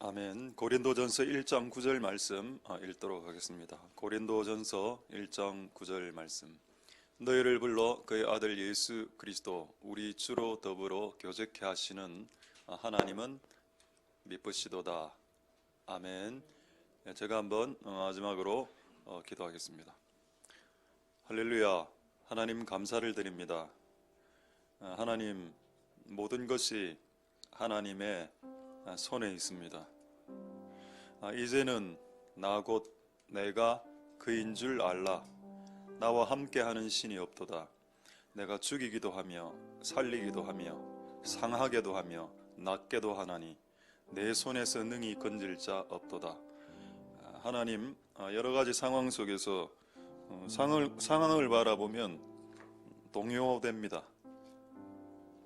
아멘. 고린도전서 1장 9절 말씀 읽도록 하겠습니다. 고린도전서 1장 9절 말씀. 너희를 불러 그의 아들 예수 그리스도 우리 주로 더불어 교제케 하시는 하나님은 미쁘시도다. 아멘. 제가 한번 마지막으로 기도하겠습니다. 할렐루야. 하나님 감사를 드립니다. 하나님, 모든 것이 하나님의 손에 있습니다. 이제는 나 곧 내가 그인 줄 알라. 나와 함께하는 신이 없도다. 내가 죽이기도 하며 살리기도 하며 상하게도 하며 낫게도 하나니 내 손에서 능히 건질 자 없도다. 하나님, 여러 가지 상황 속에서 상황을 바라보면 동요됩니다.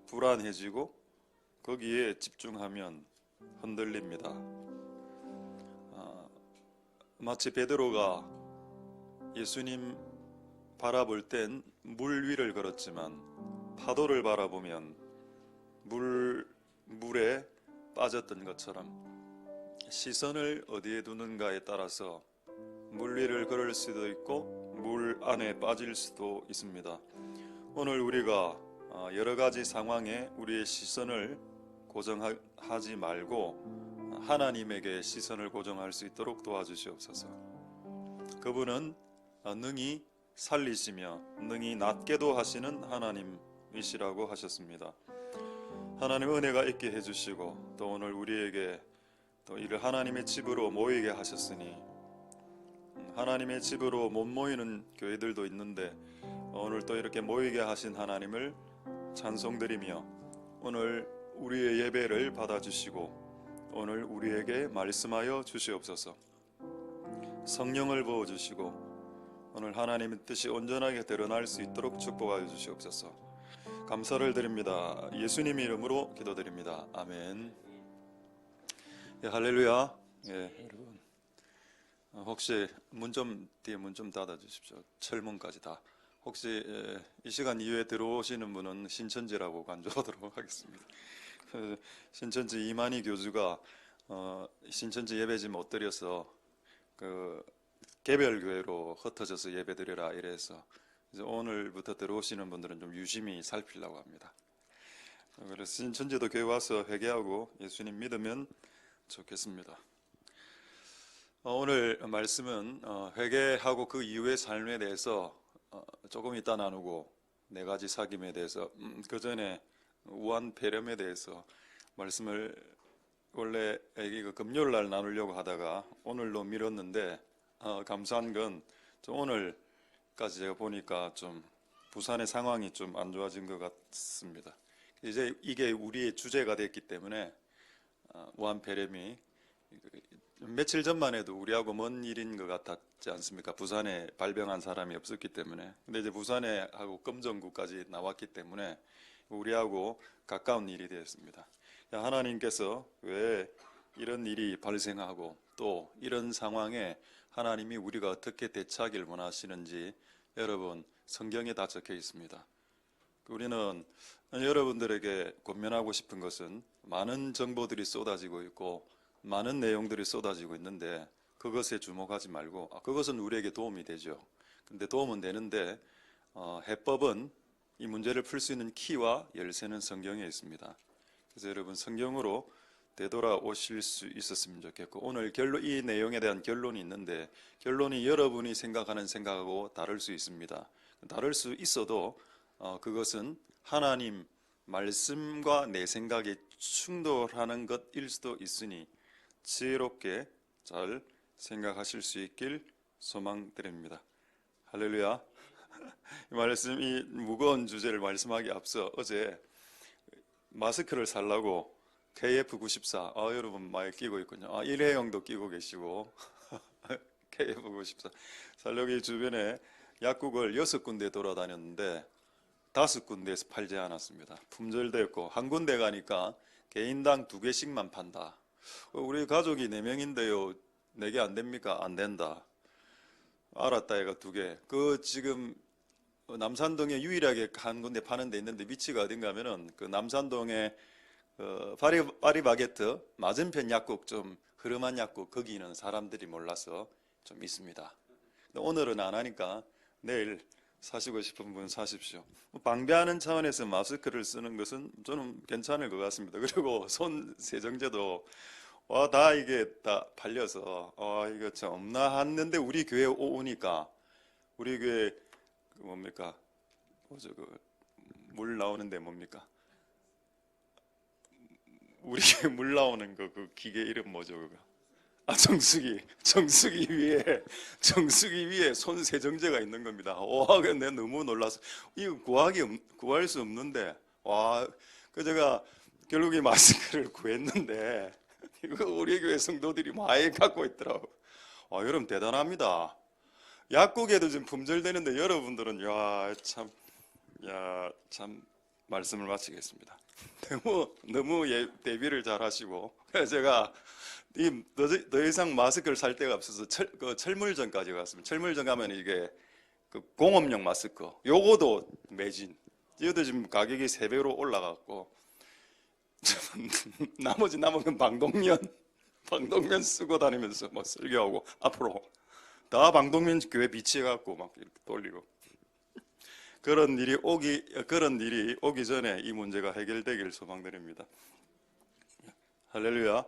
불안해지고 거기에 집중하면 흔들립니다. 마치 베드로가 예수님 바라볼 땐 물 위를 걸었지만 파도를 바라보면 물에 빠졌던 것처럼 시선을 어디에 두는가에 따라서 물 위를 걸을 수도 있고 물 안에 빠질 수도 있습니다. 오늘 우리가 여러 가지 상황에 우리의 시선을 고정하지 말고 하나님에게 시선을 고정할 수 있도록 도와주시옵소서. 그분은 능히 살리시며 능히 낫게도 하시는 하나님이시라고 하셨습니다. 하나님 은혜가 있게 해주시고 또 오늘 우리에게 또 이를 하나님의 집으로 모이게 하셨으니 하나님의 집으로 못 모이는 교회들도 있는데 오늘 또 이렇게 모이게 하신 하나님을 찬송드리며 오늘 우리의 예배를 받아주시고 오늘 우리에게 말씀하여 주시옵소서. 성령을 부어주시고 오늘 하나님의 뜻이 온전하게 드러날 수 있도록 축복하여 주시옵소서. 감사를 드립니다. 예수님 이름으로 기도드립니다. 아멘. 예, 할렐루야. 예, 여러분 혹시 뒤에 문 좀 닫아 주십시오. 철문까지 다. 혹시 이 시간 이후에 들어오시는 분은 신천지라고 간주하도록 하겠습니다. 신천지 이만희 교주가 신천지 예배지 못 드려서 그 개별 교회로 흩어져서 예배드려라 이래서 이제 오늘부터 들어오시는 분들은 좀 유심히 살피려고 합니다. 그래서 신천지도 교회 와서 회개하고 예수님 믿으면 좋겠습니다. 오늘 말씀은 회개하고 그 이후의 삶에 대해서 조금 이따 나누고 네 가지 사귐에 대해서 그 전에 우한 폐렴에 대해서 말씀을 원래 금요일 날 나누려고 하다가 오늘로 미뤘는데 감사한 건 오늘까지 제가 보니까 좀 부산의 상황이 좀 안 좋아진 것 같습니다. 이제 이게 우리의 주제가 됐기 때문에 우한 폐렴이 며칠 전만 해도 우리하고 먼 일인 것 같았지 않습니까? 부산에 발병한 사람이 없었기 때문에. 근데 이제 부산에 하고 금정구까지 나왔기 때문에 우리하고 가까운 일이 되었습니다. 하나님께서 왜 이런 일이 발생하고 또 이런 상황에 하나님이 우리가 어떻게 대처하길 원하시는지 여러분 성경에 다 적혀 있습니다. 우리는 여러분들에게 권면하고 싶은 것은 많은 정보들이 쏟아지고 있고 많은 내용들이 쏟아지고 있는데 그것에 주목하지 말고 그것은 우리에게 도움이 되죠. 근데 도움은 되는데 해법은 이 문제를 풀 수 있는 키와 열쇠는 성경에 있습니다. 그래서 여러분 성경으로 되돌아오실 수 있었으면 좋겠고 오늘 이 내용에 대한 결론이 있는데 결론이 여러분이 생각하는 생각하고 다를 수 있습니다. 다를 수 있어도 그것은 하나님 말씀과 내 생각이 충돌하는 것일 수도 있으니 지혜롭게 잘 생각하실 수 있길 소망드립니다. 할렐루야. 이 무거운 주제를 말씀하기 앞서 어제 마스크를 살라고 KF94 여러분 많이 끼고 있군요. 일회용도 끼고 계시고 KF94 살려고 주변에 약국을 6군데 돌아다녔는데 5군데에서 팔지 않았습니다. 품절됐고 한 군데 가니까 개인당 2개씩만 판다. 우리 가족이 4명인데요 4개 안 됩니까? 안 된다. 알았다 얘가 2개. 지금 남산동에 유일하게 한 군데 파는 데 있는데 위치가 어딘가 하면은 그 남산동에 파리바게트 맞은편 약국 좀 흐름한 약국 거기는 사람들이 몰라서 좀 있습니다. 오늘은 안 하니까 내일 사시고 싶은 분 사십시오. 방배하는 차원에서 마스크를 쓰는 것은 저는 괜찮을 것 같습니다. 그리고 손 세정제도 다 이게 다 팔려서 이거 참 없나 했는데 우리 교회 오니까 우리 교회 그 뭡니까? 뭐죠? 물 나오는데 뭡니까? 우리 교회 물 나오는 그 기계 이름 뭐죠? 그거? 정수기 위에 손 세정제가 있는 겁니다. 와, 내가 너무 놀라서 이거 구할 수 없는데 제가 결국에 마스크를 구했는데 이거 우리 교회 성도들이 많이 갖고 있더라고. 여러분 대단합니다. 약국에도 지금 품절되는데 여러분들은 참 말씀을 마치겠습니다. 너무 대비를 잘 하시고 제가 더 이상 마스크를 살 데가 없어서 철물점까지 갔습니다. 철물점 가면 이게 그 공업용 마스크 요거도 매진. 이것도 지금 가격이 3배로 올라갔고 나머지 남은 건 방독면 쓰고 다니면서 뭐 설교하고 앞으로 다 방독면 교회 비치해 갖고 막 이렇게 돌리고 그런 일이 오기 전에 이 문제가 해결되기를 소망드립니다. 할렐루야.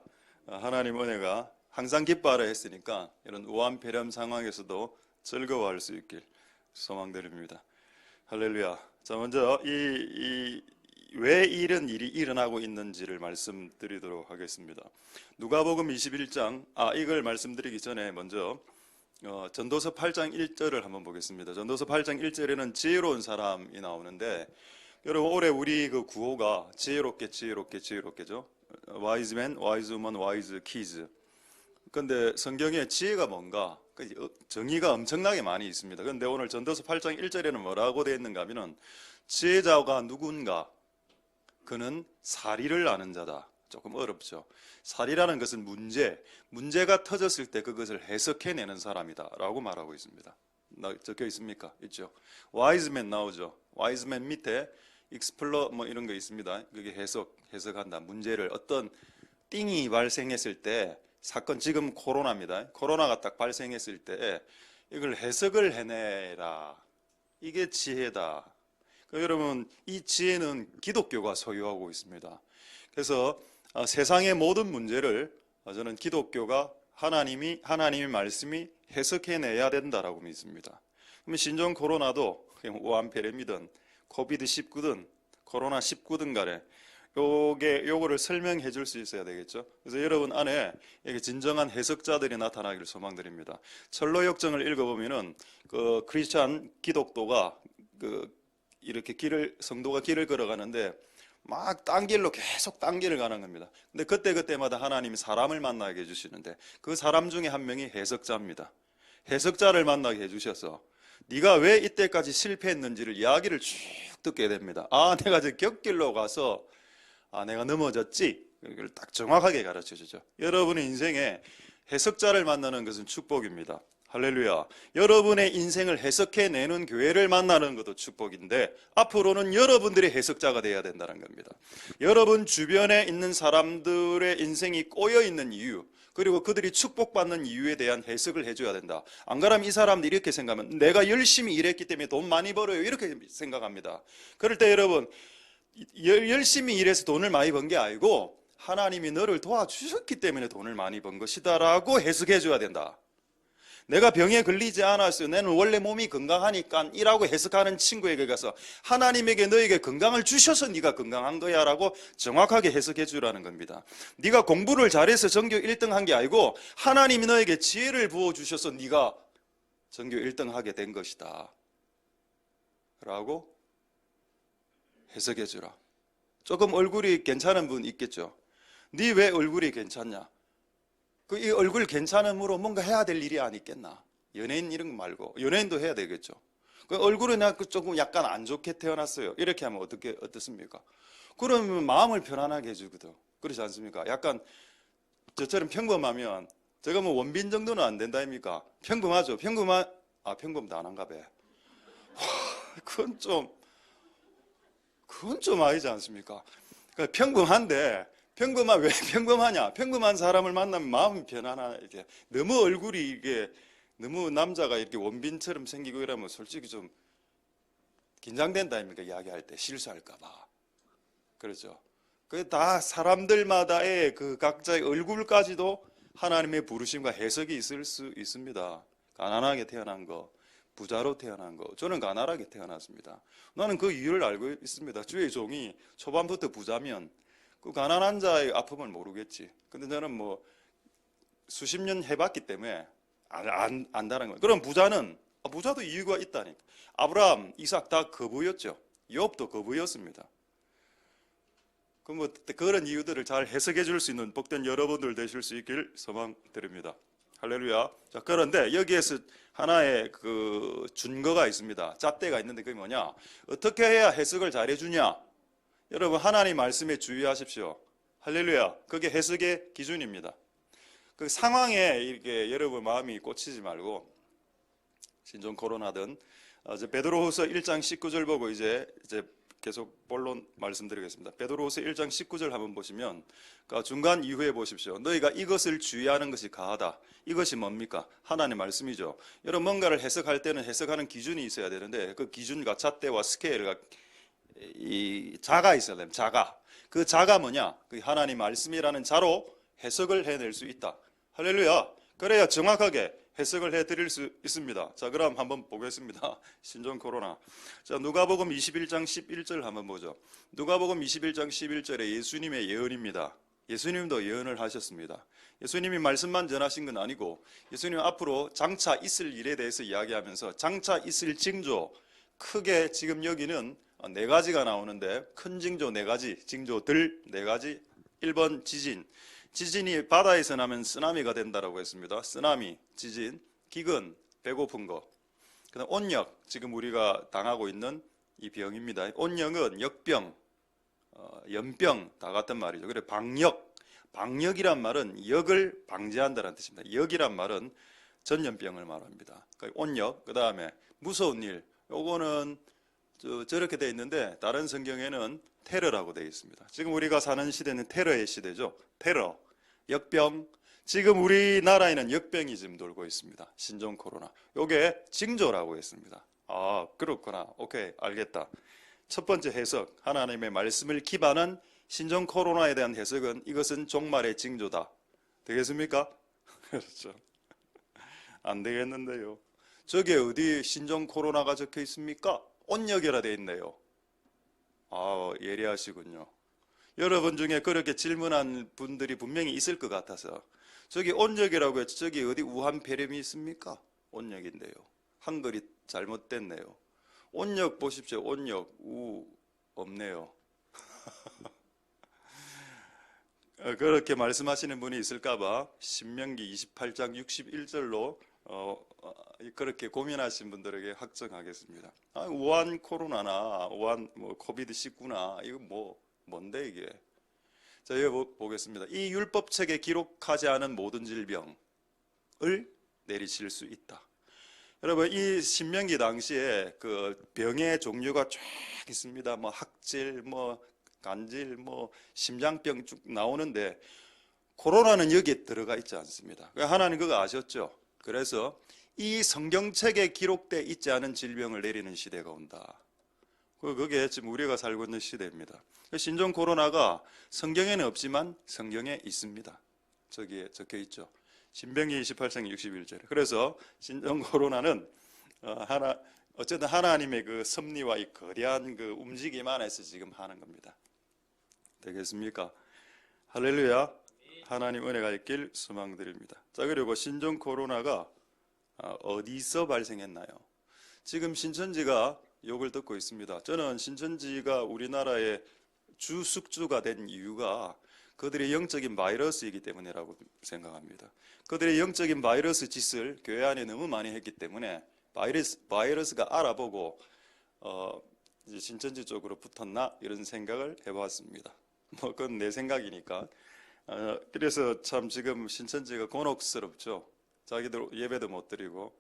하나님 은혜가 항상 기뻐하라 했으니까 이런 우한폐렴 상황에서도 즐거워할 수 있길 소망드립니다. 할렐루야. 자, 먼저 왜 이런 일이 일어나고 있는지를 말씀드리도록 하겠습니다. 누가복음 21장 이걸 말씀드리기 전에 먼저 전도서 8장 1절을 한번 보겠습니다. 전도서 8장 1절에는 지혜로운 사람이 나오는데 여러분 올해 우리 그 구호가 지혜롭게죠. Wise man, wise woman, wise kids. 근데 성경에 지혜가 뭔가 정의가 엄청나게 많이 있습니다. 그런데 오늘 전도서 8장 1절에는 뭐라고 되어 있는가 하면은 지혜자가 누군가 그는 사리를 아는 자다. 조금 어렵죠. 사리라는 것은 문제가 터졌을 때 그것을 해석해내는 사람이다 라고 말하고 있습니다. 적혀 있습니까? 있죠. Wise man 나오죠. Wise man 밑에 explore 뭐 이런 거 있습니다. 그게 해석한다. 문제를 어떤 띵이 발생했을 때 사건 지금 코로나입니다. 코로나가 딱 발생했을 때 이걸 해석을 해내라. 이게 지혜다. 여러분 이 지혜는 기독교가 소유하고 있습니다. 그래서 세상의 모든 문제를 저는 기독교가 하나님의 말씀이 해석해내야 된다라고 믿습니다. 그러면 신종 코로나도 우한폐렴이든 코비드19든 코로나 19든 간에 요거를 설명해 줄 수 있어야 되겠죠. 그래서 여러분 안에 진정한 해석자들이 나타나기를 소망드립니다. 철로역정을 읽어보면은 그 크리스찬 기독도가 이렇게 성도가 길을 걸어가는데 막 딴 길로 계속 딴 길을 가는 겁니다. 근데 그때마다 하나님이 사람을 만나게 해주시는데 그 사람 중에 한 명이 해석자입니다. 해석자를 만나게 해주셔서 네가 왜 이때까지 실패했는지를 이야기를 쭉 듣게 됩니다. 내가 저 곁길로 가서 내가 넘어졌지. 이걸 딱 정확하게 가르쳐주죠. 여러분의 인생에 해석자를 만나는 것은 축복입니다. 할렐루야. 여러분의 인생을 해석해내는 교회를 만나는 것도 축복인데 앞으로는 여러분들이 해석자가 되어야 된다는 겁니다. 여러분 주변에 있는 사람들의 인생이 꼬여있는 이유 그리고 그들이 축복받는 이유에 대한 해석을 해줘야 된다. 안 그러면 이 사람들이 이렇게 생각하면 내가 열심히 일했기 때문에 돈 많이 벌어요 이렇게 생각합니다. 그럴 때 여러분 열심히 일해서 돈을 많이 번 게 아니고 하나님이 너를 도와주셨기 때문에 돈을 많이 번 것이다 라고 해석해 줘야 된다. 내가 병에 걸리지 않았어요. 나는 원래 몸이 건강하니까 이라고 해석하는 친구에게 가서 하나님에게 너에게 건강을 주셔서 네가 건강한 거야 라고 정확하게 해석해 주라는 겁니다. 네가 공부를 잘해서 전교 1등 한 게 아니고 하나님이 너에게 지혜를 부어주셔서 네가 전교 1등 하게 된 것이다 라고 해석해 주라. 조금 얼굴이 괜찮은 분 있겠죠. 네 왜 얼굴이 괜찮냐? 이 얼굴 괜찮음으로 뭔가 해야 될 일이 아니겠나? 연예인 이런 거 말고 연예인도 해야 되겠죠. 그 얼굴은 조금 약간 안 좋게 태어났어요. 이렇게 하면 어떻습니까? 그러면 마음을 편안하게 해주거든. 그렇지 않습니까? 약간 저처럼 평범하면 제가 뭐 원빈 정도는 안 된다 아닙니까? 평범하죠. 평범도 안 한가 봐. 그건 좀 아니지 않습니까? 그러니까 왜 평범하냐? 평범한 사람을 만나면 마음이 편안하나? 이게 너무 얼굴이 이게 너무 남자가 이렇게 원빈처럼 생기고 이러면 솔직히 좀 긴장된다 아닙니까? 이야기할 때 실수할까 봐. 그렇죠. 그 다 사람들마다의 그 각자의 얼굴까지도 하나님의 부르심과 해석이 있을 수 있습니다. 가난하게 태어난 거, 부자로 태어난 거. 저는 가난하게 태어났습니다. 나는 그 이유를 알고 있습니다. 주의 종이 초반부터 부자면 그 가난한 자의 아픔을 모르겠지. 근데 저는 뭐 수십 년 해봤기 때문에 안다는 거예요. 그럼 부자도 이유가 있다니까. 아브라함, 이삭 다 거부였죠. 욥도 거부였습니다. 그런 이유들을 잘 해석해 줄 수 있는 복된 여러분들 되실 수 있길 소망드립니다. 할렐루야. 자, 그런데 여기에서 하나의 그 준거가 있습니다. 잣대가 있는데 그게 뭐냐? 어떻게 해야 해석을 잘 해주냐? 여러분, 하나님 말씀에 주의하십시오. 할렐루야. 그게 해석의 기준입니다. 그 상황에 이렇게 여러분 마음이 꽂히지 말고, 신종 코로나든, 베드로후서 1장 19절 보고 이제 계속 본론 말씀드리겠습니다. 베드로후서 1장 19절 한번 보시면 중간 이후에 보십시오. 너희가 이것을 주의하는 것이 가하다. 이것이 뭡니까? 하나님의 말씀이죠. 여러분, 뭔가를 해석할 때는 해석하는 기준이 있어야 되는데 그 기준과 잣대와 스케일과 이 자가 있어야 됩니다. 자가. 그 자가 뭐냐? 그 하나님 말씀이라는 자로 해석을 해낼 수 있다. 할렐루야. 그래야 정확하게 해석을 해드릴 수 있습니다. 자, 그럼 한번 보겠습니다. 신종 코로나. 자, 누가복음 21장 11절 한번 보죠. 누가복음 21장 11절에 예수님의 예언입니다. 예수님도 예언을 하셨습니다. 예수님이 말씀만 전하신 건 아니고 예수님 앞으로 장차 있을 일에 대해서 이야기하면서 장차 있을 징조, 크게 지금 여기는 네 가지가 나오는데 큰 징조 네 가지, 징조들 네 가지. 1번 지진. 지진이 바다에서 나면 쓰나미가 된다라고 했습니다. 쓰나미, 지진, 기근, 배고픈 거. 그다음 온역, 지금 우리가 당하고 있는 이 병입니다. 온역은 역병, 연병 다 같은 말이죠. 그래 방역, 방역이란 말은 역을 방지한다는 뜻입니다. 역이란 말은 전염병을 말합니다. 온역. 그다음에 무서운 일, 요거는 저렇게 돼 있는데 다른 성경에는 테러라고 되어 있습니다. 지금 우리가 사는 시대는 테러의 시대죠. 테러, 역병. 지금 우리나라에는 역병이 지금 돌고 있습니다. 신종 코로나. 요게 징조라고 했습니다. 아, 그렇구나. 오케이, 알겠다. 첫 번째 해석, 하나님의 말씀을 기반한 신종 코로나에 대한 해석은 이것은 종말의 징조다. 되겠습니까? 그렇죠. 안 되겠는데요. 저게 어디 신종 코로나가 적혀 있습니까? 온역이라 되어 있네요. 아, 예리하시군요. 여러분 중에 그렇게 질문한 분들이 분명히 있을 것 같아서 저기 온역이라고 했죠. 저기 어디 우한 폐렴이 있습니까? 온역인데요. 한글이 잘못됐네요. 온역 보십시오. 온역 우 없네요. 그렇게 말씀하시는 분이 있을까봐 신명기 28장 61절로 그렇게 고민하신 분들에게 확정하겠습니다. 우한 코로나나 우한 코비드 19나 이거 뭔데 이게? 자, 여기 보겠습니다. 이 율법책에 기록하지 않은 모든 질병을 내리칠 수 있다. 여러분, 이 신명기 당시에 그 병의 종류가 쫙 있습니다. 학질, 간질, 심장병 쭉 나오는데 코로나는 여기에 들어가 있지 않습니다. 하나님 그거 아셨죠? 그래서 이 성경책에 기록되어 있지 않은 질병을 내리는 시대가 온다. 그게 지금 우리가 살고 있는 시대입니다. 신종 코로나가 성경에는 없지만 성경에 있습니다. 저기에 적혀 있죠. 신명기 28장 61절에. 그래서 신종 코로나는 어쨌든 하나님의 그 섭리와 이 거대한 그 움직임 안에서 지금 하는 겁니다. 되겠습니까? 할렐루야. 하나님 은혜가 있길 소망드립니다. 자, 그리고 신종 코로나가 어디서 발생했나요? 지금 신천지가 욕을 듣고 있습니다. 저는 신천지가 우리나라의 주 숙주가 된 이유가 그들의 영적인 바이러스이기 때문이라고 생각합니다. 그들의 영적인 바이러스 짓을 교회 안에 너무 많이 했기 때문에 바이러스가 알아보고 이제 신천지 쪽으로 붙었나 이런 생각을 해봤습니다. 그건 내 생각이니까. 그래서 참 지금 신천지가 곤혹스럽죠. 자기들 예배도 못 드리고,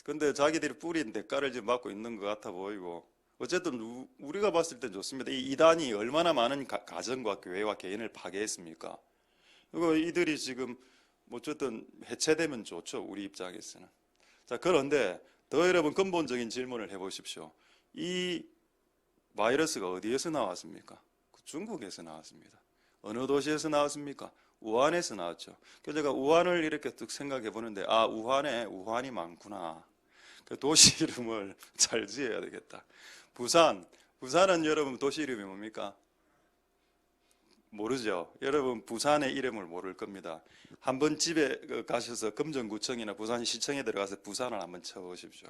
근데 자기들이 뿌린 대가를 지금 받고 있는 것 같아 보이고, 어쨌든 우리가 봤을 땐 좋습니다. 이 이단이 얼마나 많은 가정과 교회와 개인을 파괴했습니까? 그리고 이들이 지금 어쨌든 해체되면 좋죠. 우리 입장에서는. 자, 그런데 더 여러분 근본적인 질문을 해보십시오. 이 바이러스가 어디에서 나왔습니까? 중국에서 나왔습니다. 어느 도시에서 나왔습니까? 우한에서 나왔죠. 그래서 제가 우한을 이렇게 쭉 생각해 보는데, 아, 우한에 우한이 많구나. 그 도시 이름을 잘 지어야 되겠다. 부산은 여러분 도시 이름이 뭡니까? 모르죠. 여러분 부산의 이름을 모를 겁니다. 한번 집에 가셔서 금정구청이나 부산시청에 들어가서 부산을 한번 쳐보십시오.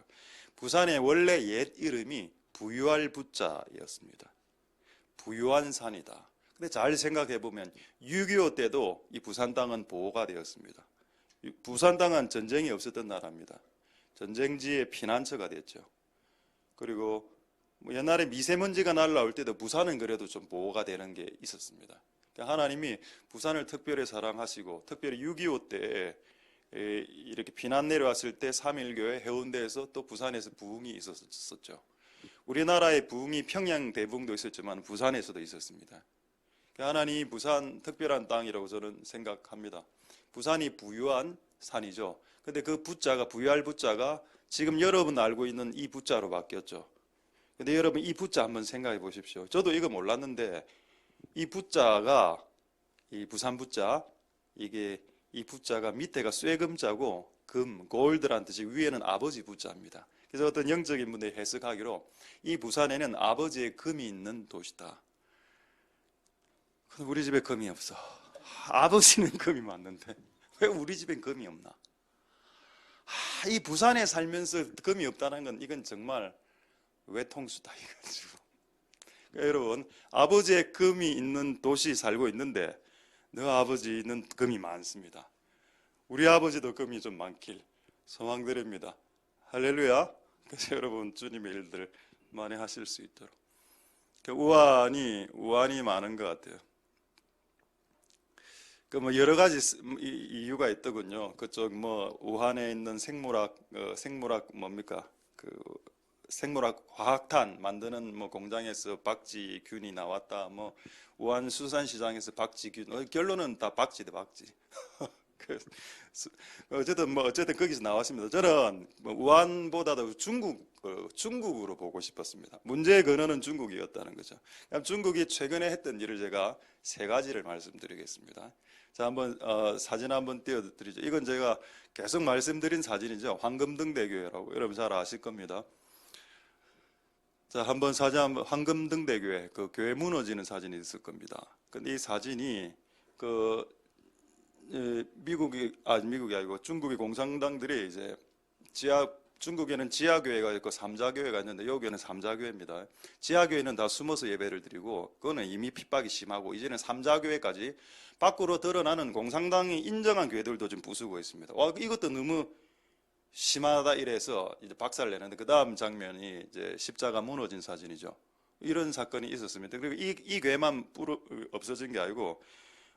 부산의 원래 옛 이름이 부유할 부자였습니다. 부유한 산이다. 근데 잘 생각해 보면 6.25 때도 이 부산 땅은 보호가 되었습니다. 부산 땅은 전쟁이 없었던 나라입니다. 전쟁지의 피난처가 됐죠. 그리고 옛날에 미세먼지가 날라올 때도 부산은 그래도 좀 보호가 되는 게 있었습니다. 그러니까 하나님이 부산을 특별히 사랑하시고 특별히 6.25 때 이렇게 피난 내려왔을 때 3.1교회 해운대에서 또 부산에서 부흥이 있었었죠. 우리나라의 부흥이 평양 대부흥도 있었지만 부산에서도 있었습니다. 그러니까 하나님이 부산 특별한 땅이라고 저는 생각합니다. 부산이 부유한 산이죠. 근데 그 부자가 부유할 부자가 지금 여러분 알고 있는 이 부자로 바뀌었죠. 근데 여러분 이 부자 한번 생각해 보십시오. 저도 이거 몰랐는데 이 부자가 이 부산 부자 이게 이 부자가 밑에가 쇠금자고 골드란 뜻이 위에는 아버지 부자입니다. 그래서 어떤 영적인 분들이 해석하기로 이 부산에는 아버지의 금이 있는 도시다. 근데 우리 집에 금이 없어. 아버지는 금이 많는데 왜 우리 집엔 금이 없나? 이 부산에 살면서 금이 없다는 건 이건 정말 외통수다 이거죠. 그러니까 여러분 아버지의 금이 있는 도시 살고 있는데 너 아버지는 금이 많습니다. 우리 아버지도 금이 좀 많길 소망드립니다. 할렐루야. 그래서 여러분 주님의 일들 많이 하실 수 있도록. 우한이 많은 것 같아요. 그 여러 가지 이유가 있더군요. 그쪽 우한에 있는 생물학 뭡니까? 그 생물학 화학탄 만드는 공장에서 박쥐균이 나왔다. 우한 수산시장에서 박쥐균. 결론은 다 박쥐다 박쥐. 어쨌든 거기서 나왔습니다. 저는 우한보다도 중국으로 보고 싶었습니다. 문제의 근원은 중국이었다는 거죠. 중국이 최근에 했던 일을 제가 세 가지를 말씀드리겠습니다. 자, 한번 사진 한번 띄워드리죠. 이건 제가 계속 말씀드린 사진이죠. 황금등대교회라고 여러분 잘 아실 겁니다. 자, 한번 황금등대교회 그 교회 무너지는 사진이 있을 겁니다. 근데 이 사진이 미국이 아니고 중국의 공산당들이 이제 중국에는 지하교회가 있고 삼자교회가 있는데 여기는 삼자교회입니다. 지하교회는 다 숨어서 예배를 드리고 그거는 이미 핍박이 심하고 이제는 삼자교회까지 밖으로 드러나는 공산당이 인정한 교회들도 좀 부수고 있습니다. 와, 이것도 너무 심하다 이래서 이제 박살내는데 그 다음 장면이 이제 십자가 무너진 사진이죠. 이런 사건이 있었습니다. 그리고 이 교회만 없어진 게 아니고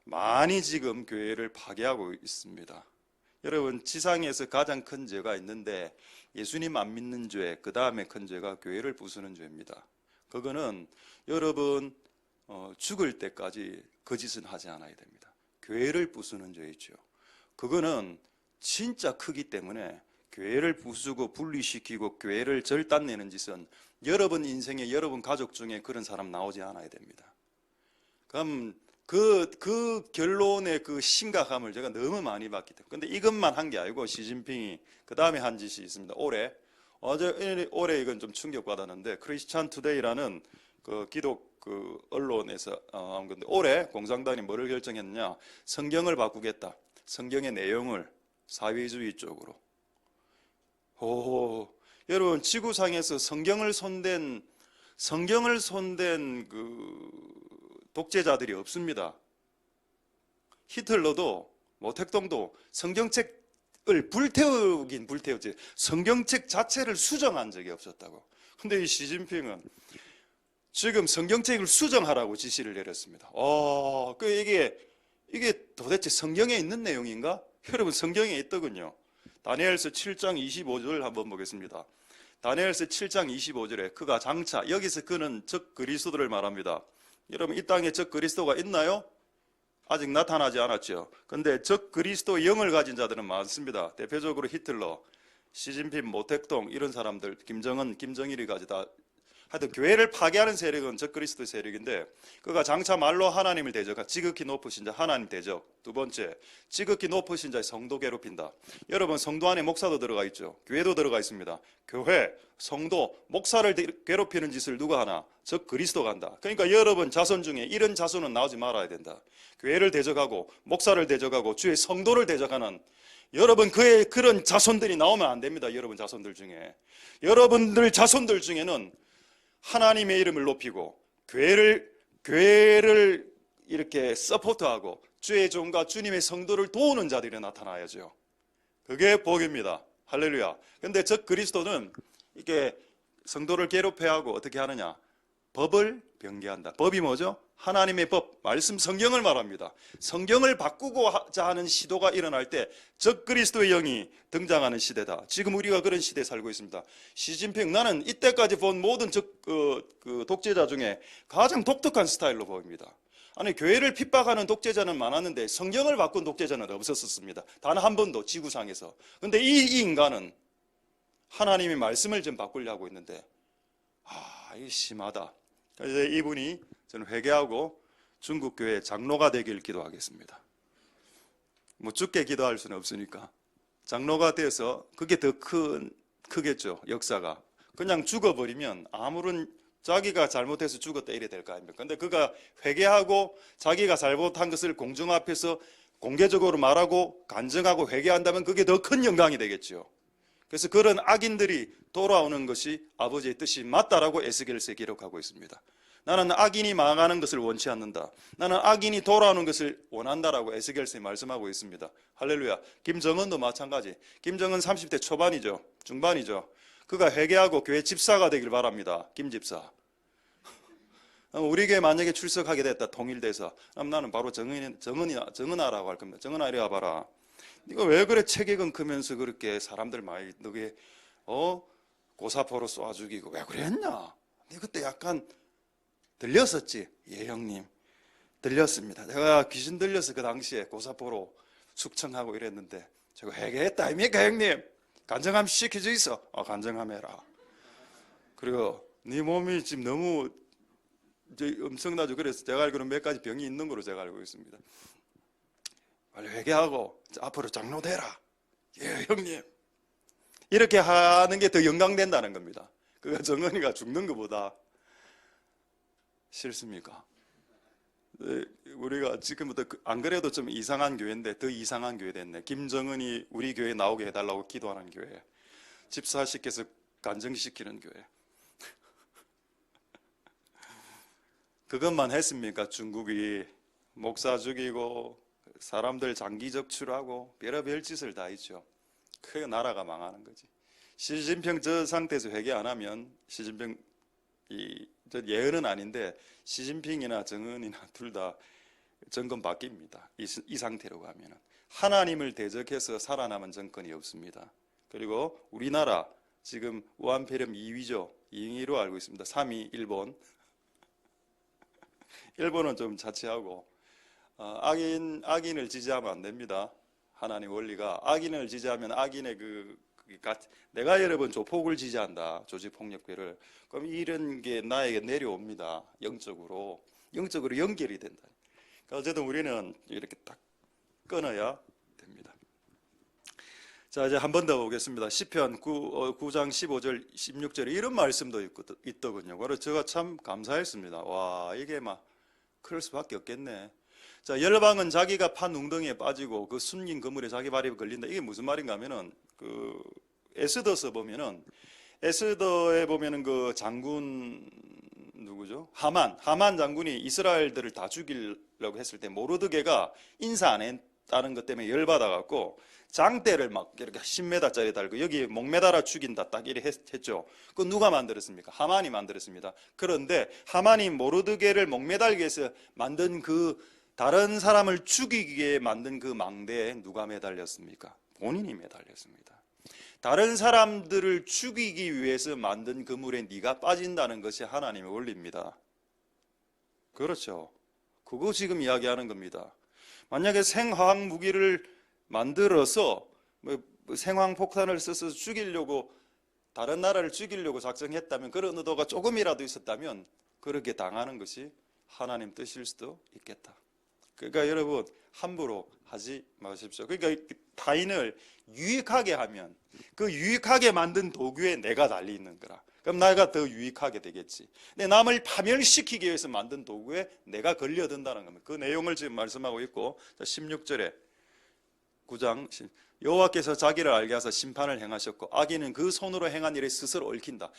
많이 지금 교회를 파괴하고 있습니다. 여러분 지상에서 가장 큰 죄가 있는데 예수님 안 믿는 죄, 그 다음에 큰 죄가 교회를 부수는 죄입니다. 그거는 여러분 죽을 때까지 거짓은 하지 않아야 됩니다. 교회를 부수는 죄이죠. 그거는 진짜 크기 때문에 교회를 부수고 분리시키고 교회를 절단내는 짓은 여러분 인생에 여러분 가족 중에 그런 사람 나오지 않아야 됩니다. 그럼 그 결론의 그 심각함을 제가 너무 많이 봤기 때문에. 근데 이것만 한 게 아니고 시진핑이 그 다음에 한 짓이 있습니다. 올해 이건 좀 충격받았는데 크리스찬 투데이라는 그 기독 그 언론에서 한 건데 올해 공산당이 뭐를 결정했느냐? 성경을 바꾸겠다. 성경의 내용을 사회주의 쪽으로. 여러분 지구상에서 성경을 손댄 그 독재자들이 없습니다. 히틀러도 모택동도 성경책을 불태우긴 불태웠지 성경책 자체를 수정한 적이 없었다고. 근데 이 시진핑은 지금 성경책을 수정하라고 지시를 내렸습니다. 이게 도대체 성경에 있는 내용인가? 여러분 성경에 있더군요. 다니엘서 7장 25절 한번 보겠습니다. 다니엘서 7장 25절에 그가 장차, 여기서 그는 적 그리스도를 말합니다. 여러분, 이 땅에 적 그리스도가 있나요? 아직 나타나지 않았죠. 그런데 적 그리스도의 영을 가진 자들은 많습니다. 대표적으로 히틀러, 시진핑, 모택동 이런 사람들, 김정은, 김정일이까지 다 하여튼 교회를 파괴하는 세력은 적그리스도의 세력인데, 그가 장차 말로 하나님을 대적한 지극히 높으신 자 하나님 대적. 두 번째, 지극히 높으신 자의 성도 괴롭힌다. 여러분, 성도 안에 목사도 들어가 있죠. 교회도 들어가 있습니다. 교회, 성도, 목사를 괴롭히는 짓을 누가 하나? 적그리스도가 한다. 그러니까 여러분 자손 중에 이런 자손은 나오지 말아야 된다. 교회를 대적하고 목사를 대적하고 주의 성도를 대적하는 여러분, 그의 그런 자손들이 나오면 안 됩니다. 여러분 자손들 중에, 여러분들 자손들 중에는 하나님의 이름을 높이고 교회를 이렇게 서포트하고 주의 종과 주님의 성도를 도우는 자들이 나타나야죠. 그게 복입니다. 할렐루야. 그런데 적 그리스도는 이렇게 성도를 괴롭혀야 하고 어떻게 하느냐? 법을 변개한다. 법이 뭐죠? 하나님의 법, 말씀, 성경을 말합니다. 성경을 바꾸고자 하는 시도가 일어날 때 적그리스도의 영이 등장하는 시대다. 지금 우리가 그런 시대에 살고 있습니다. 시진핑, 나는 이때까지 본 모든 독재자 중에 가장 독특한 스타일로 보입니다. 아니, 교회를 핍박하는 독재자는 많았는데 성경을 바꾼 독재자는 없었습니다. 단 한 번도, 지구상에서. 그런데 이 인간은 하나님의 말씀을 좀 바꾸려고 했는데, 이게 심하다. 그래서 이분이 저는 회개하고 중국 교회 장로가 되길 기도하겠습니다. 뭐 죽게 기도할 수는 없으니까 장로가 돼서 그게 더 크겠죠. 역사가. 그냥 죽어버리면 아무런 자기가 잘못해서 죽었다 이래 될 거 아닙니까? 근데 그가 회개하고 자기가 잘못한 것을 공중 앞에서 공개적으로 말하고 간증하고 회개한다면 그게 더 큰 영광이 되겠죠. 그래서 그런 악인들이 돌아오는 것이 아버지의 뜻이 맞다라고 에스겔서에 기록하고 있습니다. 나는 악인이 망하는 것을 원치 않는다. 나는 악인이 돌아오는 것을 원한다라고 에스겔서에 말씀하고 있습니다. 할렐루야. 김정은도 마찬가지. 김정은 30대 초반이죠. 중반이죠. 그가 회개하고 교회 집사가 되길 바랍니다. 김 집사. 우리 교회 만약에 출석하게 됐다, 통일돼서, 그럼 나는 바로 정은아라고 할 겁니다. 정은아, 이리 와봐라. 네가 왜 그래 체격은 크면서 그렇게 사람들 많이 너게 고사포로 쏴 죽이고 왜 그랬냐? 네 그때 약간 들렸었지? 예, 형님. 들렸습니다. 내가 귀신 들려서 그 당시에 고사포로 숙청하고 이랬는데 제가 회개했다 아닙니까, 형님? 간증함 시켜져 있어. 간증함 해라. 그리고 네 몸이 지금 너무 엄청나죠. 그래서 제가 알기로는 몇 가지 병이 있는 걸로 제가 알고 있습니다. 빨리 회개하고 앞으로 장로 되라. 예, 형님. 이렇게 하는 게 더 영광된다는 겁니다. 그가 정은이가 죽는 것보다 싫습니까? 우리가 지금부터 안 그래도 좀 이상한 교회인데 더 이상한 교회 됐네. 김정은이 우리 교회에 나오게 해달라고 기도하는 교회, 집사씨께서 간증시키는 교회. 그것만 했습니까? 중국이 목사 죽이고 사람들 장기 적출하고 별의별 짓을 다 했죠. 그 나라가 망하는 거지. 시진핑 저 상태에서 회개 안 하면 시진핑 저 예언은 아닌데 시진핑이나 정은이나 둘 다 정권 바뀝니다. 이 상태로 가면은 하나님을 대적해서 살아남은 정권이 없습니다. 그리고 우리나라 지금 우한폐렴 2위죠. 2위로 알고 있습니다. 3위 일본. 일본은 좀 자치하고 악인을 지지하면 안 됩니다. 하나님 원리가 악인을 지지하면 악인의 내가 여러분 조폭을 지지한다. 조직폭력배를. 그럼 이런 게 나에게 내려옵니다. 영적으로 연결이 된다. 그러니까 어쨌든 우리는 이렇게 딱 끊어야 됩니다. 자, 이제 한 번 더 보겠습니다. 시편 9장 15절 16절에 이런 말씀도 있더군요. 그래서 제가 참 감사했습니다. 와, 이게 막 그럴 수밖에 없겠네. 자, 열방은 자기가 판 웅덩이에 빠지고 그 숨긴 그물에 자기 발이 걸린다. 이게 무슨 말인가 하면은 에스더서 보면은 에스더에 보면은 그 장군 누구죠? 하만 장군이 이스라엘들을 다 죽이려고 했을 때 모르드게가 인사 안 했다는 것 때문에 열받아 갖고 장대를 막 이렇게 10m짜리 달고 여기 목 매달아 죽인다 딱 이렇게 했죠. 그거 누가 만들었습니까? 하만이 만들었습니다. 그런데 하만이 모르드게를 목 매달기 위해서 만든 다른 사람을 죽이게 만든 그 망대에 누가 매달렸습니까? 본인이 매달렸습니다. 다른 사람들을 죽이기 위해서 만든 그물에 네가 빠진다는 것이 하나님의 원리입니다. 그렇죠. 그거 지금 이야기하는 겁니다. 만약에 생화학 무기를 만들어서 생화폭탄을 써서 죽이려고, 다른 나라를 죽이려고 작정했다면, 그런 의도가 조금이라도 있었다면 그렇게 당하는 것이 하나님 뜻일 수도 있겠다. 그러니까 여러분, 함부로 하지 마십시오. 그러니까 타인을 유익하게 하면 그 유익하게 만든 도구에 내가 달리 있는 거라. 그럼 내가 더 유익하게 되겠지. 근데 남을 파멸시키기 위해서 만든 도구에 내가 걸려든다는 겁니다. 그 내용을 지금 말씀하고 있고, 16절에 9장, 여호와께서 자기를 알게 하사 심판을 행하셨고 악인은 그 손으로 행한 일에 스스로 얽힌다.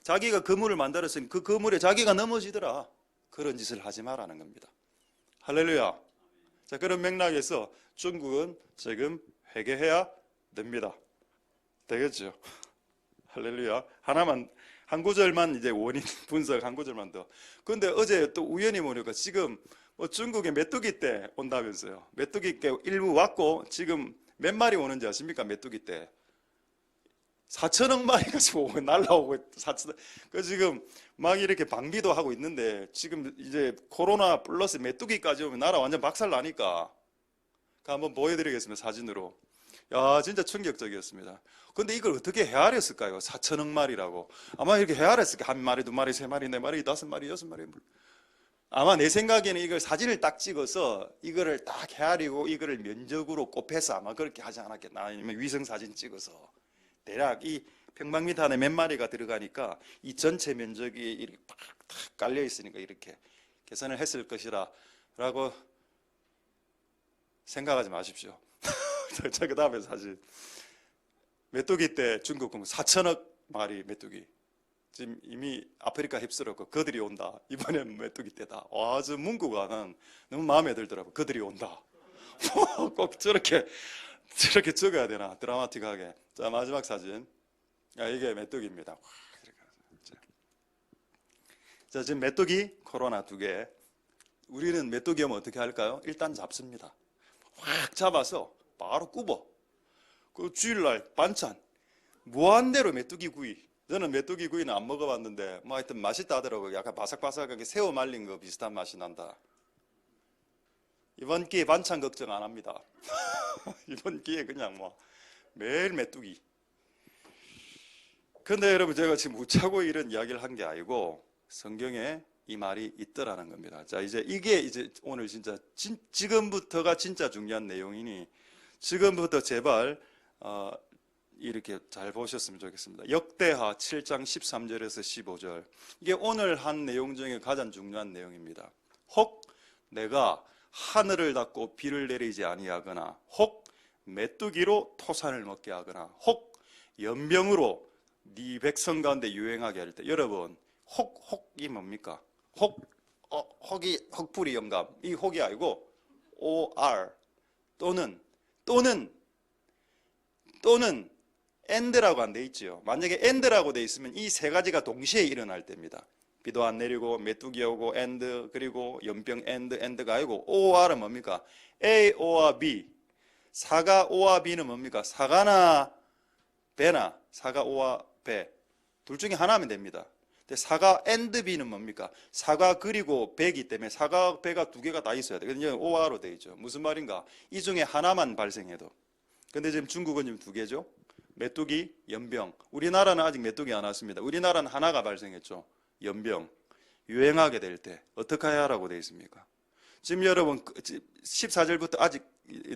자기가 그물을 만들었으니 그 그물에 자기가 넘어지더라. 그런 짓을 하지 말라는 겁니다. 할렐루야. 자, 그런 맥락에서 중국은 지금 회개해야 됩니다. 되겠죠? 할렐루야. 한 구절만 이제 원인 분석 한 구절만 더. 근데 어제 또 우연히 보니까 지금 중국에 메뚜기 떼 온다면서요. 메뚜기 떼 일부 왔고 지금 몇 마리 오는지 아십니까? 메뚜기 떼 4천억 마리가 지금 날라오고 그 지금 막 이렇게 방비도 하고 있는데, 지금 이제 코로나 플러스 메뚜기까지 오면 나라 완전 박살 나니까 한번 보여드리겠습니다. 사진으로. 야, 진짜 충격적이었습니다. 근데 이걸 어떻게 헤아렸을까요? 4천억 마리라고. 아마 이렇게 헤아렸을까? 한 마리, 두 마리, 세 마리, 네 마리, 다섯 마리, 여섯 마리. 아마 내 생각에는 이걸 사진을 딱 찍어서 이거를 딱 헤아리고 이거를 면적으로 곱해서 아마 그렇게 하지 않았겠나. 아니면 위성 사진 찍어서 대략 이 평방미터 안에 몇 마리가 들어가니까 이 전체 면적이 이렇게 팍 깔려 있으니까 이렇게 계산을 했을 것이라 라고 생각하지 마십시오. 자, 그 다음에 사진. 메뚜기 때 중국 공군 4천억 마리 메뚜기. 지금 이미 아프리카 휩쓸었고 그들이 온다. 이번엔 메뚜기 때다. 와, 저 문구가 난 너무 마음에 들더라고. 그들이 온다. 꼭 저렇게 적어야 되나, 드라마틱하게. 자, 마지막 사진. 이게 메뚜기입니다. 자, 지금 메뚜기 코로나 2개. 우리는 메뚜기 오면 어떻게 할까요? 일단 잡습니다. 확 잡아서 바로 굽어. 그 주일날 반찬 무한대로 메뚜기 구이. 저는 메뚜기 구이는 안 먹어봤는데 뭐 하여튼 맛있다 하더라고요. 약간 바삭바삭하게 새우 말린 거 비슷한 맛이 난다. 이번 기회에 반찬 걱정 안 합니다. 이번 기회에 그냥 뭐 매일 메뚜기. 근데 여러분, 제가 지금 웃자고 이런 이야기를 한 게 아니고 성경에 이 말이 있더라는 겁니다. 자, 이게 이제 오늘 진짜 지금부터가 진짜 중요한 내용이니 지금부터 제발 이렇게 잘 보셨으면 좋겠습니다. 역대하 7장 13절에서 15절. 이게 오늘 한 내용 중에 가장 중요한 내용입니다. 혹 내가 하늘을 닫고 비를 내리지 아니하거나, 혹 메뚜기로 토산을 먹게 하거나, 혹 연병으로 네 백성 가운데 유행하게 할 때. 여러분, 혹이 뭡니까? 혹이 혹불이 영감. 이 혹이 아니고 or 또는 and라고 안 돼 있죠. 만약에 and라고 돼 있으면 이 세 가지가 동시에 일어날 때입니다. 비도 안 내리고 메뚜기 오고 and, 그리고 연병 and가 아니고 or은 뭡니까? A, O와 B. 사가 O와 B는 뭡니까? 사가나 배나, 사가 O와 배. 둘 중에 하나면 됩니다. 근데 사가 and B는 뭡니까? 사가 그리고 배이기 때문에 사가 배가 두 개가 다 있어야 돼요. 그냥 O와로 돼 있죠. 무슨 말인가? 이 중에 하나만 발생해도. 근데 지금 중국은 지금 두 개죠. 메뚜기, 연병. 우리나라는 아직 메뚜기 안 왔습니다. 우리나라는 하나가 발생했죠. 연병. 유행하게 될 때 어떻게 해야 하라고 되어 있습니까? 지금 여러분 14절부터 아직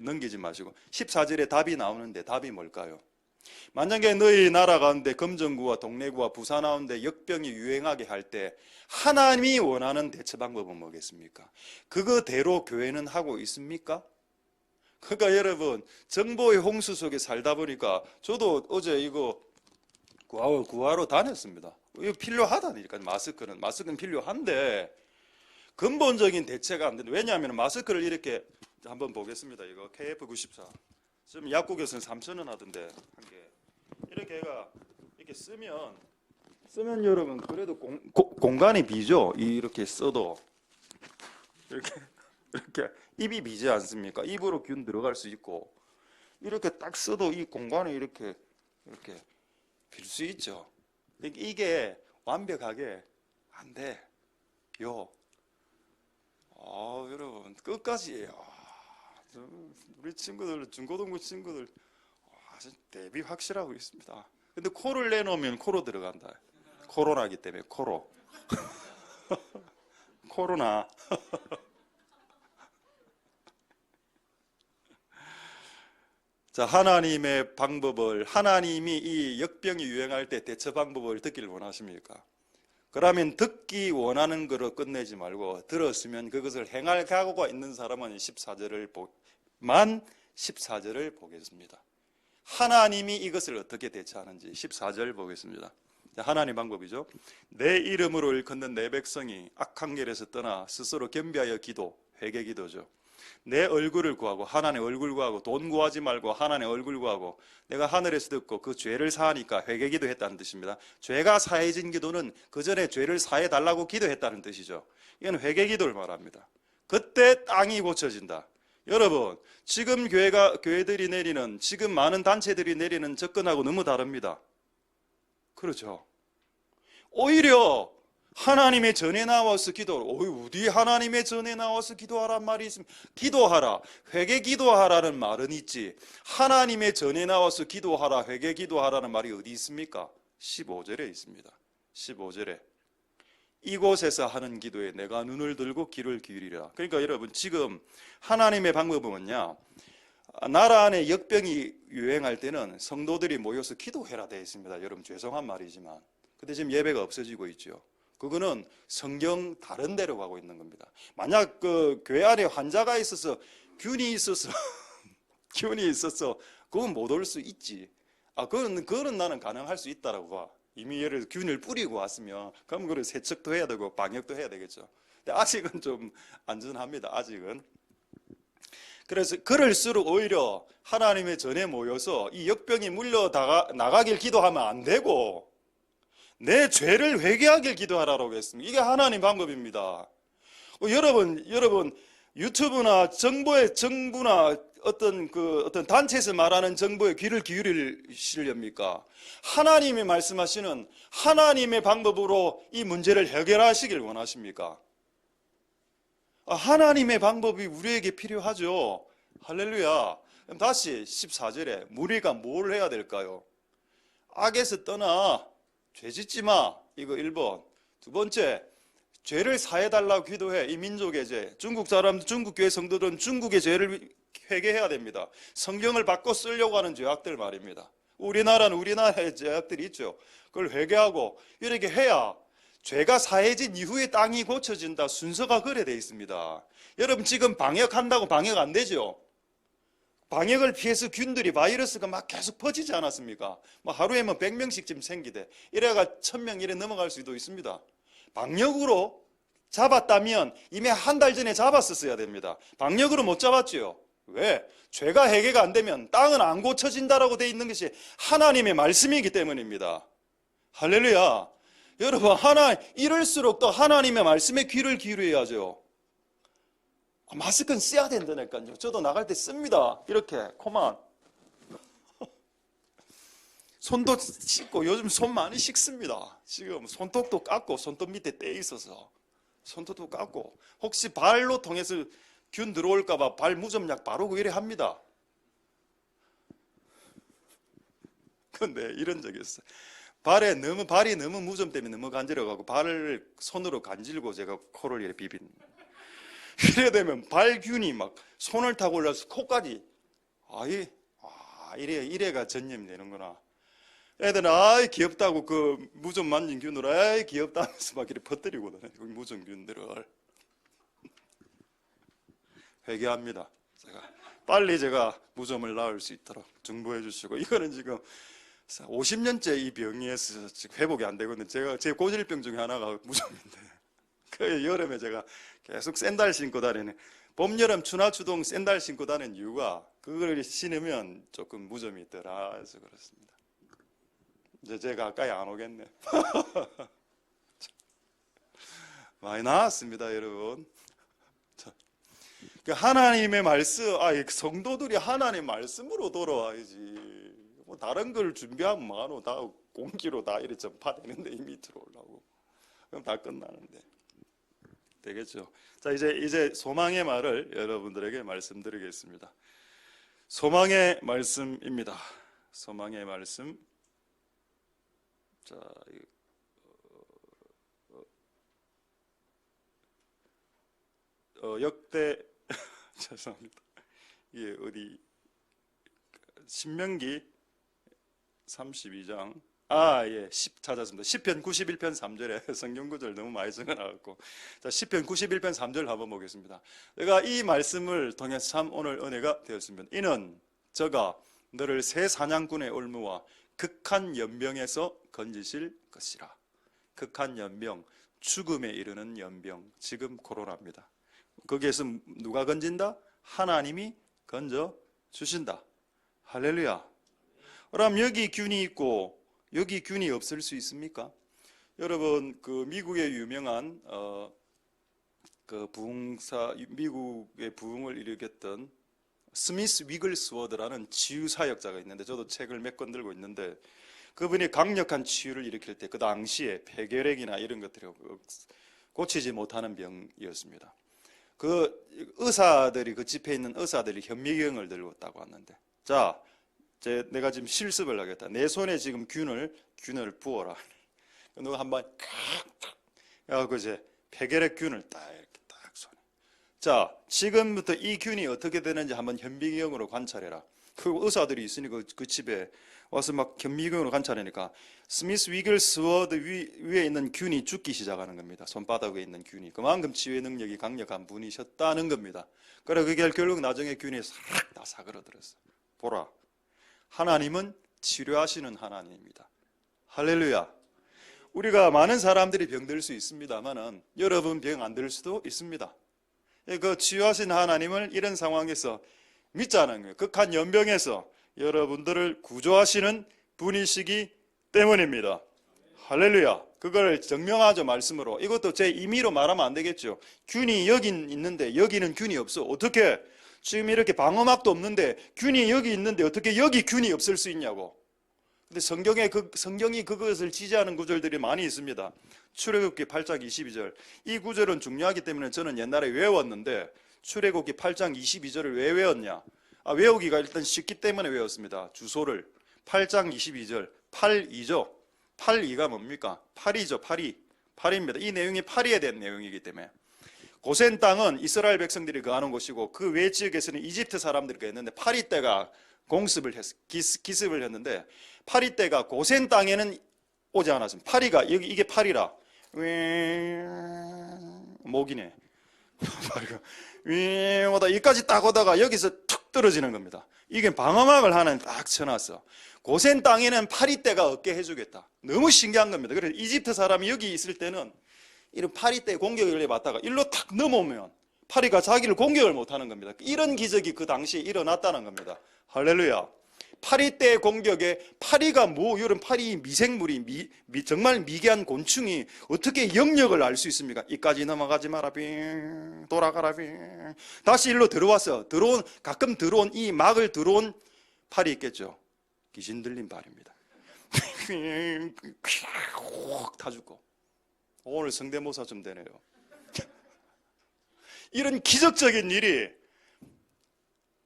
넘기지 마시고 14절에 답이 나오는데 답이 뭘까요? 만약에 너희 나라 가운데 금정구와 동래구와 부산 가운데 역병이 유행하게 할 때 하나님이 원하는 대처 방법은 뭐겠습니까? 그거대로 교회는 하고 있습니까? 그러니까 여러분, 정보의 홍수 속에 살다 보니까 저도 어제 이거 구하러 다녔습니다. 이거 필요하다니까. 마스크는 필요한데 근본적인 대체가 안 된다. 왜냐하면 마스크를 이렇게 한번 보겠습니다. 이거 KF94 지금 약국에서는 3,000원 하던데 한 개. 이렇게 해가 이렇게 쓰면 여러분 그래도 공간이 비죠. 이렇게 써도 이렇게 입이 비지 않습니까? 입으로 균 들어갈 수 있고 이렇게 딱 써도 이 공간이 이렇게 이렇게 빌 수 있죠. 그러니까 이게 완벽하게 안 돼요. 여러분 끝까지 우리 친구들, 중고등부 친구들 아주 대비 확실하고 있습니다. 근데 코를 내놓으면 코로 들어간다. 코로나기 때문에 코로. 코로나. 자, 하나님의 방법을, 하나님이 이 역병이 유행할 때 대처 방법을 듣기를 원하십니까? 그러면 듣기 원하는 거로 끝내지 말고 들었으면 그것을 행할 각오가 있는 사람은 14절을 보겠습니다. 하나님이 이것을 어떻게 대처하는지 14절 보겠습니다. 하나님 방법이죠. 내 이름으로 일컫는 내 백성이 악한 길에서 떠나 스스로 겸비하여 기도, 회개 기도죠. 내 얼굴을 구하고, 하나님의 얼굴 구하고, 돈 구하지 말고 하나님의 얼굴 구하고, 내가 하늘에서 듣고 그 죄를 사하니까 회개 기도했다는 뜻입니다. 죄가 사해진 기도는 그 전에 죄를 사해 달라고 기도했다는 뜻이죠. 이건 회개 기도를 말합니다. 그때 땅이 고쳐진다. 여러분, 지금 교회들이 내리는, 지금 많은 단체들이 내리는 접근하고 너무 다릅니다. 그렇죠. 오히려 하나님의 전에 나와서 어디 하나님의 전에 나와서 기도하란 말이 있습니다. 기도하라, 회개 기도하라는 말은 있지, 하나님의 전에 나와서 기도하라, 회개 기도하라는 말이 어디 있습니까? 15절에 있습니다. 15절에 이곳에서 하는 기도에 내가 눈을 들고 귀를 기울이라. 그러니까 여러분, 지금 하나님의 방법은 뭐냐? 나라 안에 역병이 유행할 때는 성도들이 모여서 기도해라 되어 있습니다. 여러분, 죄송한 말이지만 근데 지금 예배가 없어지고 있죠. 그거는 성경 다른 데로 가고 있는 겁니다. 만약 그 교회 안에 환자가 있어서 균이 있어서 그건 못 올 수 있지. 그거는 나는 가능할 수 있다라고 봐. 이미 예를 들어 균을 뿌리고 왔으면 그럼 그걸 세척도 해야 되고 방역도 해야 되겠죠. 근데 아직은 좀 안전합니다. 아직은. 그래서 그럴수록 오히려 하나님의 전에 모여서 이 역병이 물려 나가길 기도하면 안 되고 내 죄를 회개하길 기도하라고 했습니다. 이게 하나님 방법입니다. 여러분 유튜브나 정부나 어떤 단체에서 말하는 정보에 귀를 기울이시렵니까? 하나님이 말씀하시는 하나님의 방법으로 이 문제를 해결하시길 원하십니까? 하나님의 방법이 우리에게 필요하죠. 할렐루야. 그럼 다시 14절에 우리가 뭘 해야 될까요? 악에서 떠나 죄 짓지 마. 이거 1번. 두 번째, 죄를 사해달라고 기도해. 이 민족의 죄. 중국 교회 성도들은 중국의 죄를 회개해야 됩니다. 성경을 바꿔 쓰려고 하는 죄악들 말입니다. 우리나라는 우리나라의 죄악들이 있죠. 그걸 회개하고 이렇게 해야 죄가 사해진 이후에 땅이 고쳐진다. 순서가 그래 돼 있습니다. 여러분, 지금 방역한다고 방역 안 되죠? 방역을 피해서 균들이, 바이러스가 막 계속 퍼지지 않았습니까? 하루에 100명씩 지금 생기대. 이래가 1000명 이래 넘어갈 수도 있습니다. 방역으로 잡았다면 이미 한 달 전에 잡았었어야 됩니다. 방역으로 못 잡았죠. 왜? 죄가 해결가 안 되면 땅은 안 고쳐진다라고 돼 있는 것이 하나님의 말씀이기 때문입니다. 할렐루야. 여러분, 이럴수록 또 하나님의 말씀에 귀를 기울여야죠. 마스크는 써야 된다니까요. 저도 나갈 때 씁니다. 이렇게 코만. 손도 씻고, 요즘 손 많이 씻습니다. 지금 손톱도 깎고, 손톱 밑에 때 있어서 손톱도 깎고, 혹시 발로 통해서 균 들어올까봐 발 무좀약 바르고 이래 합니다. 근데 이런 적이 있어요. 발이 너무 무좀 때문에 너무 간지러가고 발을 손으로 간질고 제가 코를 이렇게 비빈. 이래 되면 발균이 막 손을 타고 올라서 코까지 이래가 전염되는구나. 애들은 귀엽다고 그 무좀 만진 균으로 귀엽다 하면서 막 이렇게 퍼뜨리고 다녀요. 무좀 균들을. 회개합니다. 빨리 제가 무좀을 나을 수 있도록 중보해 주시고, 이거는 지금 50년째 이 병이에서 지금 회복이 안 되거든요. 제 고질병 중에 하나가 무좀인데, 그 여름에 제가 계속 샌들 신고 다니는, 봄, 여름, 추나, 추동 샌들 신고 다니는 이유가 그걸 신으면 조금 무좀이 있더라 해서 그렇습니다. 이제 제가 가까이 안 오겠네. 많이 나았습니다, 여러분. 하나님의 말씀, 성도들이 하나님의 말씀으로 돌아와야지. 뭐 다른 걸 준비하면 뭐하노? 다 공기로 다 이렇게 전파되는데 이 밑으로 올라오고 그럼 다 끝나는데 되겠죠. 자, 이제 소망의 말을 여러분들에게 말씀드리겠습니다. 소망의 말씀입니다. 소망의 말씀. 자, 역대 죄송합니다. 이게 어디 신명기 32장 예, 10 찾았습니다. 시편 91편 3절에 성경 구절 너무 많이 적어놔갖고 자, 시편 91편 3절 한번 보겠습니다. 내가 이 말씀을 통해서 참 오늘 은혜가 되었습니다. 이는 저가 너를 새 사냥꾼의 올무와 극한 연병에서 건지실 것이라. 극한 연병, 죽음에 이르는 연병, 지금 코로나입니다. 거기에서 누가 건진다? 하나님이 건져 주신다. 할렐루야. 그럼 여기 균이 있고 여기 균이 없을 수 있습니까? 여러분, 그 미국의 유명한 그 미국의 부흥을 일으켰던 스미스 위글스워드라는 치유사역자가 있는데 저도 책을 몇 권 들고 있는데 그분이 강력한 치유를 일으킬 때 그 당시에 폐결핵이나 이런 것들이 고치지 못하는 병이었습니다. 그 의사들이 그 집회에 있는 의사들이 현미경을 들고 왔다고 왔는데 자, 내가 지금 실습을 하겠다. 내 손에 지금 균을 부어라. 누가 한번 칵 이제 폐결핵 균을 딱 이렇게 딱 손에. 자, 지금부터 이 균이 어떻게 되는지 한번 현미경으로 관찰해라. 그 의사들이 있으니 그 집에 와서 막 현미경으로 관찰하니까 스미스 위글스워드 위에 있는 균이 죽기 시작하는 겁니다. 손바닥에 있는 균이. 그만큼 치유의 능력이 강력한 분이셨다는 겁니다. 그래 그게 결국 나중에 균이 싹 다 사그러들었어. 보라. 하나님은 치료하시는 하나님입니다. 할렐루야. 우리가 많은 사람들이 병들 수 있습니다만은 여러분 병 안 들 수도 있습니다. 그 치유하신 하나님을 이런 상황에서 믿자는 거예요. 극한 연병에서 여러분들을 구조하시는 분이시기 때문입니다. 할렐루야. 그걸 증명하죠, 말씀으로. 이것도 제 임의로 말하면 안 되겠죠. 균이 여긴 있는데 여기는 균이 없어. 어떻게? 지금 이렇게 방어막도 없는데 균이 여기 있는데 어떻게 여기 균이 없을 수 있냐고. 근데 성경이 그것을 지지하는 구절들이 많이 있습니다. 출애굽기 8장 22절. 이 구절은 중요하기 때문에 저는 옛날에 외웠는데 출애굽기 8장 22절을 왜 외웠냐? 외우기가 일단 쉽기 때문에 외웠습니다. 주소를 8장 22절 8.2죠. 8.2가 뭡니까? 8이죠. 8입니다. 이 내용이 8이에 대한 내용이기 때문에 고센 땅은 이스라엘 백성들이 거하는 곳이고 그 외 지역에서는 이집트 사람들이 거했는데 8이 때가 기습을 했는데 8이 때가 고센 땅에는 오지 않았습니다. 8이가 이게 8이라 목이네. 오다 여기까지 딱 오다가 여기서 툭 떨어지는 겁니다. 이게 방어막을 하나 딱 쳐놨어. 고센 땅에는 파리떼가 없게 해주겠다. 너무 신기한 겁니다. 그래서 이집트 사람이 여기 있을 때는 이런 파리떼 공격을 받다가 일로 탁 넘어오면 파리가 자기를 공격을 못하는 겁니다. 이런 기적이 그 당시에 일어났다는 겁니다. 할렐루야. 파리떼 공격에 파리가 이런 파리 미생물이 정말 미개한 곤충이 어떻게 영역을 알 수 있습니까? 이까지 넘어가지 마라 빙 돌아가라 빙 다시 일로 가끔 들어온 이 막을 들어온 파리 있겠죠. 귀신 들린 발입니다. 다 죽고 오늘 성대모사 좀 되네요. 이런 기적적인 일이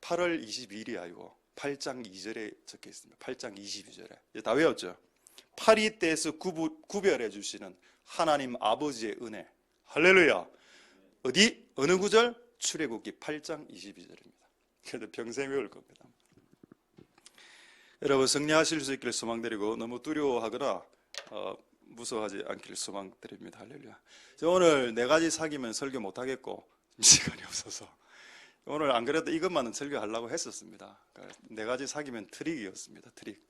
8월 22일이 아니고 8장 2절에 적혀 있습니다. 8장 22절에 다 외웠죠. 파리떼에서 구별해 주시는 하나님 아버지의 은혜. 할렐루야. 어느 구절? 출애굽기 8장 22절입니다. 그래도 평생 외울 겁니다. 여러분 승리하실 수 있기를 소망드리고 너무 두려워하거나 무서워하지 않기를 소망드립니다. 할렐루야. 오늘 4가지 사귀면 설교 못하겠고 시간이 없어서 오늘 안 그래도 이것만은 설교하려고 했었습니다. 4가지 사귀면 트릭이었습니다. 트릭.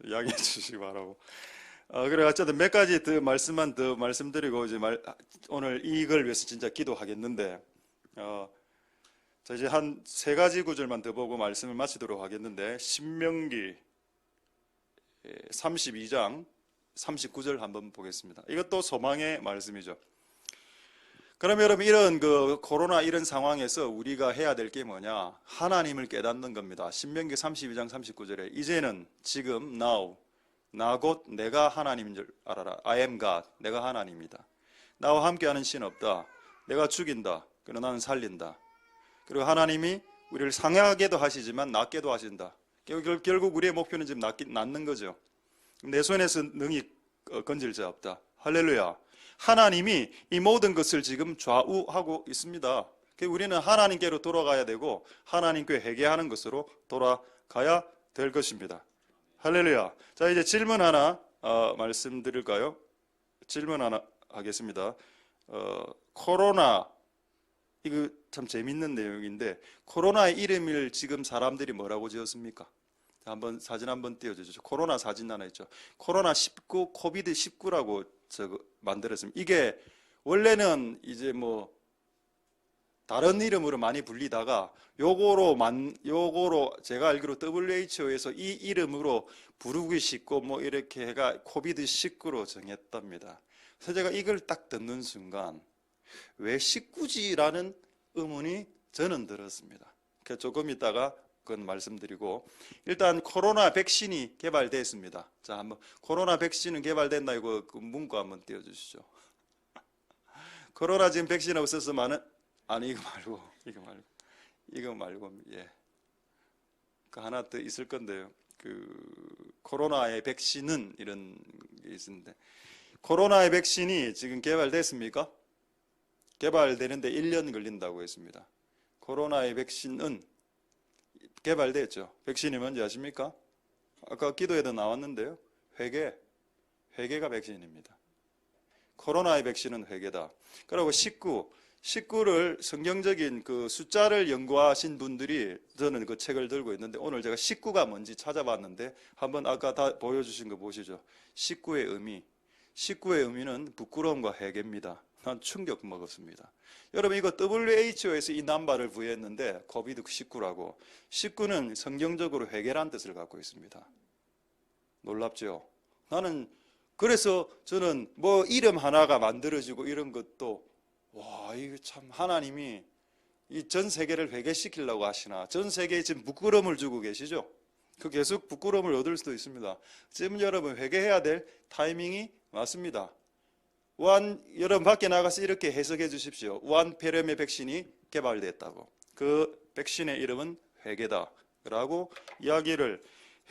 양해해 주시기 바라고. 그래 어쨌든 몇 가지 더 말씀드리고 이제 오늘 이걸 위해서 진짜 기도하겠는데 자 이제 한 3가지 구절만 더 보고 말씀을 마치도록 하겠는데 신명기 32장 39절 한번 보겠습니다. 이것도 소망의 말씀이죠. 그럼 여러분 이런 그 코로나 이런 상황에서 우리가 해야 될 게 뭐냐? 하나님을 깨닫는 겁니다. 신명기 32장 39절에 이제는 지금 now 나 곧 내가 하나님인 줄 알아라. I am God. 내가 하나님이다. 나와 함께하는 신 없다. 내가 죽인다. 그러나 나는 살린다. 그리고 하나님이 우리를 상하게도 하시지만 낫게도 하신다. 결국 우리의 목표는 지금 낫는 거죠. 내 손에서 능히 건질 자 없다. 할렐루야. 하나님이 이 모든 것을 지금 좌우하고 있습니다. 우리는 하나님께로 돌아가야 되고 하나님께 회개하는 것으로 돌아가야 될 것입니다. 할렐루야. 자, 이제 질문 하나 말씀드릴까요? 질문 하나 하겠습니다. 코로나, 이거 참 재밌는 내용인데 코로나의 이름을 지금 사람들이 뭐라고 지었습니까? 한번 사진 한번 띄워주죠. 코로나 사진 하나 있죠. 코로나 19, 코비드 19라고 만들었습니다. 이게 원래는 이제 뭐 다른 이름으로 많이 불리다가 요거로 제가 알기로 WHO에서 이 이름으로 부르기 쉽고 뭐 이렇게 해가 코비드 19로 정했답니다. 그래서 제가 이걸 딱 듣는 순간 왜 19지라는 의문이 저는 들었습니다. 그래서 조금 있다가 그건 말씀드리고 일단 코로나 백신이 개발됐습니다. 자, 한번 코로나 백신은 개발됐나 이거 그 문구 한번 띄워주시죠. 코로나 지금 백신 없어서 많은 아니 이거 말고 예. 그 하나 더 있을 건데요. 그 코로나의 백신은 이런 게 있는데 코로나의 백신이 지금 개발됐습니까? 개발되는데 1년 걸린다고 했습니다. 코로나의 백신은 개발됐죠. 백신이 뭔지 아십니까? 아까 기도에도 나왔는데요. 회개가 백신입니다. 코로나의 백신은 회개다. 그리고 19를 성경적인 그 숫자를 연구하신 분들이 저는 그 책을 들고 있는데 오늘 제가 19가 뭔지 찾아봤는데 한번 아까 다 보여주신 거 보시죠. 19의 의미는 부끄러움과 회개입니다. 난 충격 먹었습니다. 여러분 이거 WHO에서 이 남바를 부여했는데 코비드19라고 19는 성경적으로 회개란 뜻을 갖고 있습니다. 놀랍죠? 나는 그래서 저는 뭐 이름 하나가 만들어지고 이런 것도 와 이거 참 하나님이 이 전 세계를 회개시키려고 하시나 전 세계에 지금 부끄러움을 주고 계시죠? 그 계속 부끄러움을 얻을 수도 있습니다. 지금 여러분 회개해야 될 타이밍이 맞습니다. 여러분 밖에 나가서 이렇게 해석해 주십시오. 우한폐렴의 백신이 개발됐다고. 그 백신의 이름은 회개다 라고 이야기를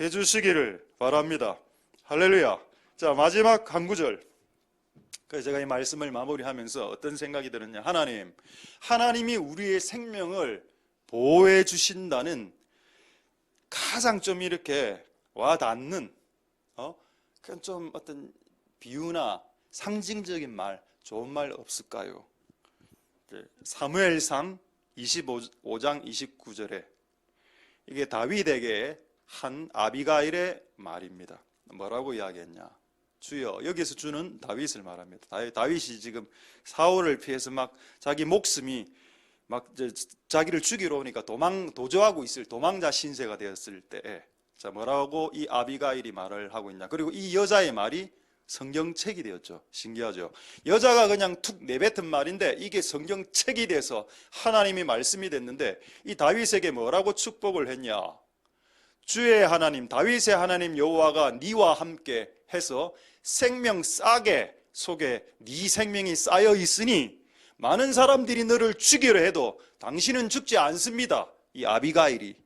해 주시기를 바랍니다. 할렐루야. 자, 마지막 한 구절. 그래서 제가 이 말씀을 마무리하면서 어떤 생각이 들었냐. 하나님이 우리의 생명을 보호해 주신다는 가장 좀 이렇게 와닿는 그런 좀 어떤 비유나 상징적인 말, 좋은 말 없을까요? 사무엘상 25장 29절에 이게 다윗에게 한 아비가일의 말입니다. 뭐라고 이야기했냐? 주여, 여기서 주는 다윗을 말합니다. 다윗이 지금 사울을 피해서 막 자기 목숨이 막 자기를 죽이러 오니까 도주하고 있을 도망자 신세가 되었을 때에 자, 뭐라고 이 아비가일이 말을 하고 있냐? 그리고 이 여자의 말이 성경책이 되었죠. 신기하죠. 여자가 그냥 툭 내뱉은 말인데 이게 성경책이 돼서 하나님이 말씀이 됐는데 이 다윗에게 뭐라고 축복을 했냐? 주의 하나님 다윗의 하나님 여호와가 네와 함께 해서 생명 싸게 속에 네 생명이 쌓여 있으니 많은 사람들이 너를 죽이려 해도 당신은 죽지 않습니다. 이 아비가일이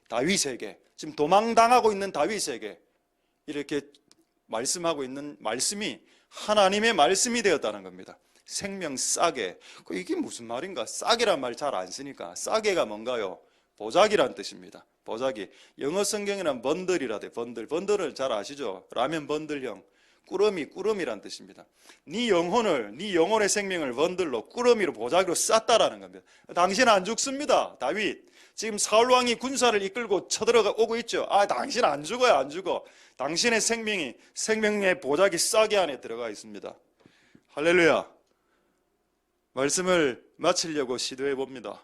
다윗에게 지금 도망당하고 있는 다윗에게 이렇게 말씀하고 있는 말씀이 하나님의 말씀이 되었다는 겁니다. 생명 싸게. 이게 무슨 말인가? 싸게란 말 잘 안 쓰니까. 싸게가 뭔가요? 보자기란 뜻입니다. 보자기. 영어 성경에는 번들이라 돼. 번들을 잘 아시죠? 라면 번들형. 꾸러미란 뜻입니다. 네 영혼의 생명을 번들로 꾸러미로 보자기로 쌌다라는 겁니다. 당신 안 죽습니다. 다윗. 지금 사울 왕이 군사를 이끌고 쳐들어오고 있죠. 당신 안 죽어요, 안 죽어. 당신의 생명의 보자기 싸게 안에 들어가 있습니다. 할렐루야. 말씀을 마치려고 시도해 봅니다.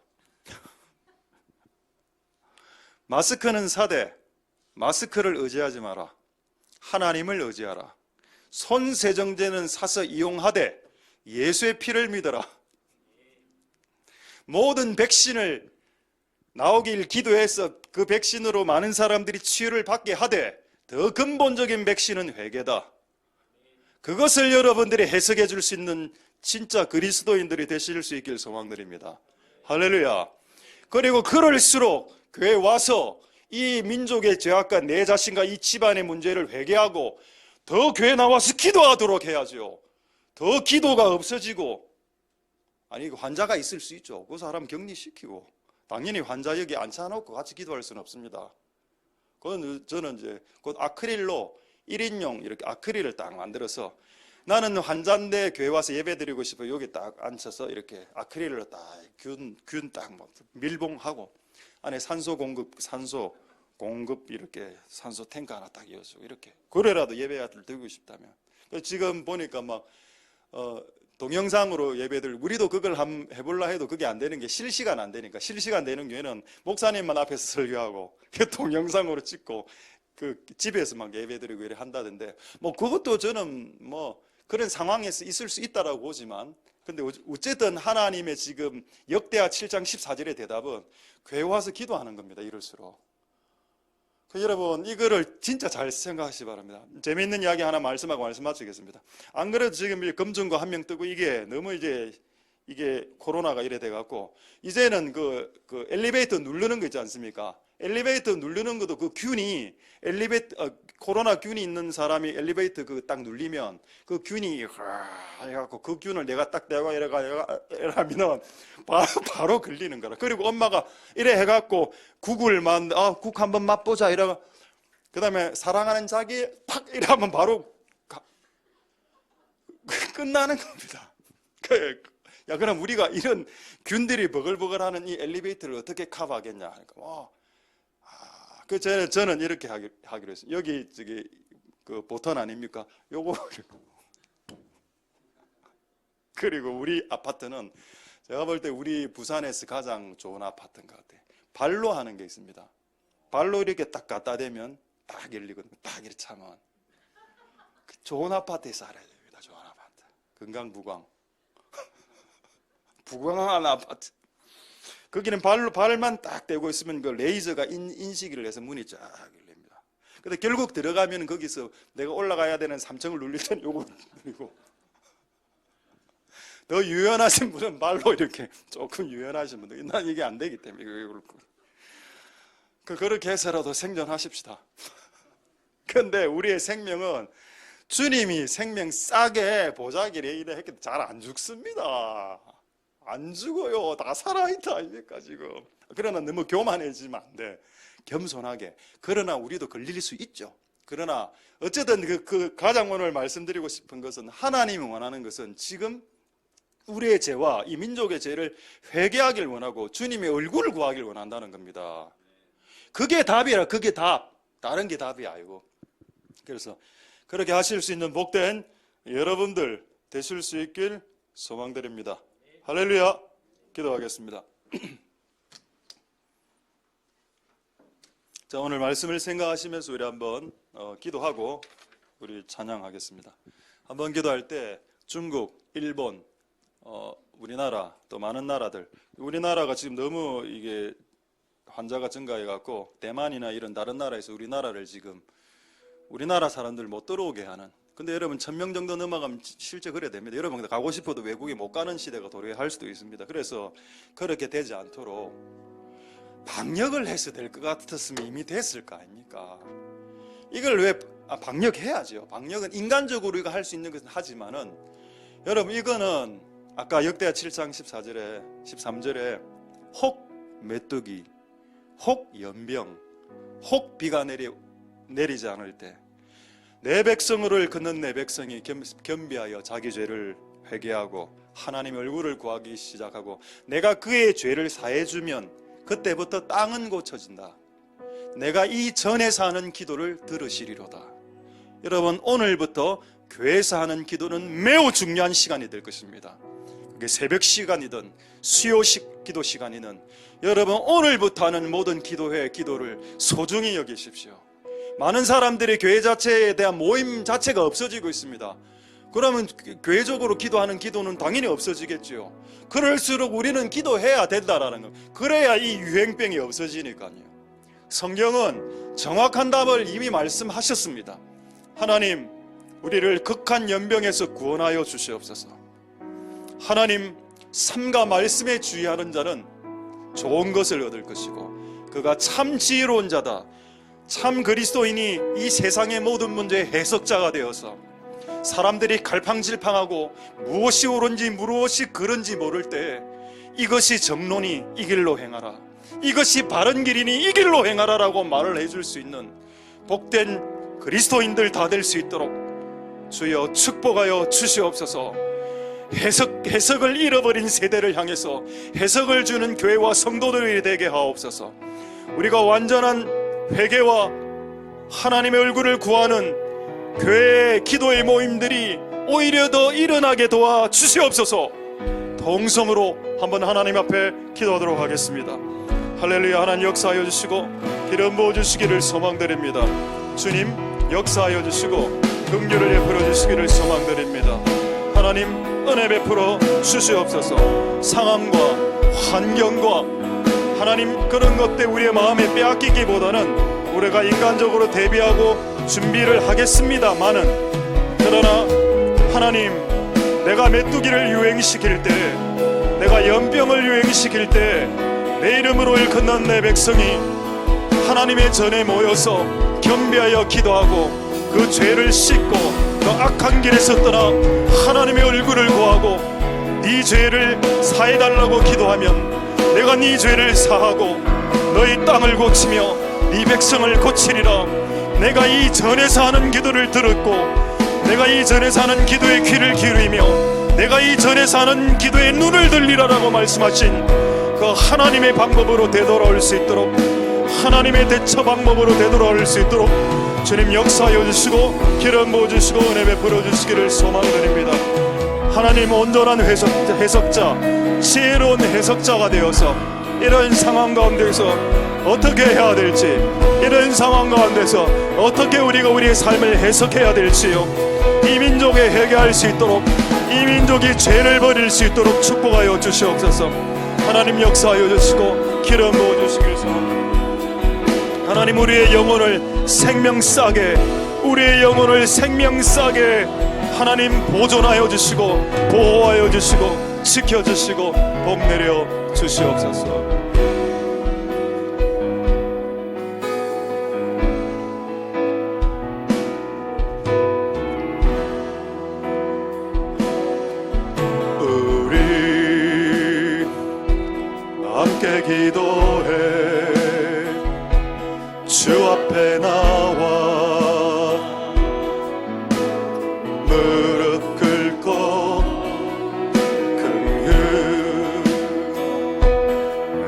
마스크는 사되 마스크를 의지하지 마라. 하나님을 의지하라. 손 세정제는 사서 이용하되 예수의 피를 믿어라. 모든 백신을 나오길 기도해서 그 백신으로 많은 사람들이 치유를 받게 하되 더 근본적인 백신은 회개다. 그것을 여러분들이 해석해 줄 수 있는 진짜 그리스도인들이 되실 수 있길 소망드립니다. 할렐루야. 그리고 그럴수록 교회에 와서 이 민족의 죄악과 내 자신과 이 집안의 문제를 회개하고 더 교회 나와서 기도하도록 해야죠. 더 기도가 없어지고, 아니 환자가 있을 수 있죠. 그 사람 격리시키고 당연히 환자 여기 앉혀놓고 같이 기도할 수는 없습니다. 그건 저는 이제 곧 아크릴로 1인용 이렇게 아크릴을 딱 만들어서 나는 환자인데 교회 와서 예배 드리고 싶어 여기 딱 앉혀서 이렇게 아크릴로 딱 균 딱 밀봉하고 안에 산소 공급 이렇게 산소 탱크 하나 딱 이어주고 이렇게 그래라도 예배를 드리고 싶다면 지금 보니까 막 동영상으로 예배들 우리도 그걸 해볼라 해도 그게 안 되는 게 실시간 안 되니까 실시간 되는 교회는 목사님만 앞에서 설교하고 동영상으로 찍고 그 집에서 막 예배드리고 이래 한다던데 뭐 그것도 저는 뭐 그런 상황에서 있을 수 있다라고 보지만 근데 어쨌든 하나님의 지금 역대하 7장 14절의 대답은 교회 와서 기도하는 겁니다. 이럴수록 여러분 이거를 진짜 잘 생각하시기 바랍니다. 재미있는 이야기 하나 말씀하고 말씀 마치겠습니다. 안 그래도 지금 검증거 한 명 뜨고 이게 너무 이게 코로나가 이래 돼갖고 이제는 그 엘리베이터 누르는 거 있지 않습니까? 엘리베이터 누르는 것도 그 균이 코로나 균이 있는 사람이 엘리베이터 그 딱 눌리면 그 균이 해갖고 그 균을 내가 딱 내가 이러면 바로 걸리는 거라. 그리고 엄마가 이래 해갖고 국 한번 맛보자 이러고 그다음에 사랑하는 자기 팍 이러면 바로 끝나는 겁니다. 야 그럼 우리가 이런 균들이 버글버글하는 이 엘리베이터를 어떻게 커버하겠냐 하니까 저는 이렇게 하기로 했어요. 여기 그 보턴 아닙니까? 요거 그리고 우리 아파트는 제가 볼 때 우리 부산에서 가장 좋은 아파트인 것 같아요. 발로 하는 게 있습니다. 발로 이렇게 딱 갖다 대면 딱 열리거든요. 딱 이렇게 차면 좋은 아파트에 살아야 됩니다. 좋은 아파트. 금강부광 부광한 아파트. 거기는 발만 딱 대고 있으면 그 레이저가 인식을 해서 문이 쫙 열립니다. 근데 결국 들어가면 거기서 내가 올라가야 되는 3층을 눌릴 때는 요거 누르고 더 유연하신 분은 발로 이렇게 조금 유연하신 분들 난 이게 안 되기 때문에 그렇게 해서라도 생존하십시다. 근데 우리의 생명은 주님이 생명 싸게 보자기에 이래 했기 때문에 잘 안 죽습니다. 안 죽어요. 다 살아있다 아닙니까 지금. 그러나 너무 교만해지면 안 돼. 겸손하게. 그러나 우리도 걸릴 수 있죠. 그러나 어쨌든 그 가장 오늘 말씀드리고 싶은 것은 하나님이 원하는 것은 지금 우리의 죄와 이 민족의 죄를 회개하길 원하고 주님의 얼굴을 구하길 원한다는 겁니다. 그게 답이라. 그게 답. 다른 게 답이 아니고. 그래서 그렇게 하실 수 있는 복된 여러분들 되실 수 있길 소망드립니다. 할렐루야. 기도하겠습니다. 자, 오늘 말씀을 생각하시면서 우리 한번 기도하고 우리 찬양하겠습니다. 한번 기도할 때 중국, 일본, 우리나라 또 많은 나라들 우리나라가 지금 너무 이게 환자가 증가해 갖고 대만이나 이런 다른 나라에서 우리나라를 지금 우리나라 사람들 못 들어오게 하는 근데 여러분 1000명 정도 넘어가면 실제 그래야 됩니다. 여러분 가고 싶어도 외국에 못 가는 시대가 도래할 수도 있습니다. 그래서 그렇게 되지 않도록 방역을 해서 될 것 같았으면 이미 됐을 거 아닙니까? 이걸 왜 방역해야죠. 방역은 인간적으로 우리가 할 수 있는 것은 하지만은 여러분 이거는 아까 역대하 7장 14절에 13절에 혹 메뚜기, 혹 연병, 혹 비가 내리지 않을 때 내 백성을 걷는 내 백성이 겸비하여 자기 죄를 회개하고 하나님의 얼굴을 구하기 시작하고 내가 그의 죄를 사해주면 그때부터 땅은 고쳐진다. 내가 이 전에서 하는 기도를 들으시리로다. 여러분 오늘부터 교회에서 하는 기도는 매우 중요한 시간이 될 것입니다. 그게 새벽 시간이든 수요식 기도 시간이든 여러분 오늘부터 하는 모든 기도회 기도를 소중히 여기십시오. 많은 사람들이 교회 자체에 대한 모임 자체가 없어지고 있습니다. 그러면 교회적으로 기도하는 기도는 당연히 없어지겠죠. 그럴수록 우리는 기도해야 된다라는 거. 그래야 이 유행병이 없어지니까요. 성경은 정확한 답을 이미 말씀하셨습니다. 하나님, 우리를 극한 연병에서 구원하여 주시옵소서. 하나님, 삶과 말씀에 주의하는 자는 좋은 것을 얻을 것이고 그가 참 지혜로운 자다. 참 그리스도인이 이 세상의 모든 문제의 해석자가 되어서 사람들이 갈팡질팡하고 무엇이 옳은지 무엇이 그른지 모를 때 이것이 정론이 이 길로 행하라, 이것이 바른 길이니 이 길로 행하라 라고 말을 해줄 수 있는 복된 그리스도인들 다 될 수 있도록 주여 축복하여 주시옵소서. 해석을 잃어버린 세대를 향해서 해석을 주는 교회와 성도들이 되게 하옵소서. 우리가 완전한 회개와 하나님의 얼굴을 구하는 교회의 기도의 모임들이 오히려 더 일어나게 도와 주시옵소서. 동성으로 한번 하나님 앞에 기도하도록 하겠습니다. 할렐루야. 하나님 역사하여 주시고 기름 부어 주시기를 소망드립니다. 주님 역사하여 주시고 긍휼을 베풀어 주시기를 소망드립니다. 하나님 은혜 베풀어 주시옵소서. 상황과 환경과 하나님 그런 것들 우리의 마음에 빼앗기기보다는 우리가 인간적으로 대비하고 준비를 하겠습니다마는, 그러나 하나님, 내가 메뚜기를 유행시킬 때, 내가 연병을 유행시킬 때 내 이름으로 일컫는 내 백성이 하나님의 전에 모여서 겸비하여 기도하고 그 죄를 씻고 그 악한 길에서 떠나 하나님의 얼굴을 구하고 네 죄를 사해달라고 기도하면 내가 네 죄를 사하고 너희 땅을 고치며 네 백성을 고치리라. 내가 이 전에서 하는 기도를 들었고 내가 이 전에서 하는 기도의 귀를 기울이며 내가 이 전에서 하는 기도의 눈을 들리라라고 말씀하신 그 하나님의 방법으로 되돌아올 수 있도록, 하나님의 대처 방법으로 되돌아올 수 있도록 주님 역사하여 주시고 기름 부어 주시고 은혜 베풀어 주시기를 소망드립니다. 하나님 온전한 해석자, 지혜로운 해석자가 되어서 이런 상황 가운데서 어떻게 해야 될지, 이런 상황 가운데서 어떻게 우리가 우리의 삶을 해석해야 될지요, 이 민족에 회개할 수 있도록, 이 민족이 죄를 버릴 수 있도록 축복하여 주시옵소서. 하나님 역사하여 주시고 기름 부어 주시길 소망합니다. 하나님 우리의 영혼을 생명 싸게, 우리의 영혼을 생명 싸게 하나님 보존하여 주시고 보호하여 주시고 지켜주시고 복 내려 주시옵소서. 우리 함께 기도해 주 앞에 나와 무릎 꿇고 긍휼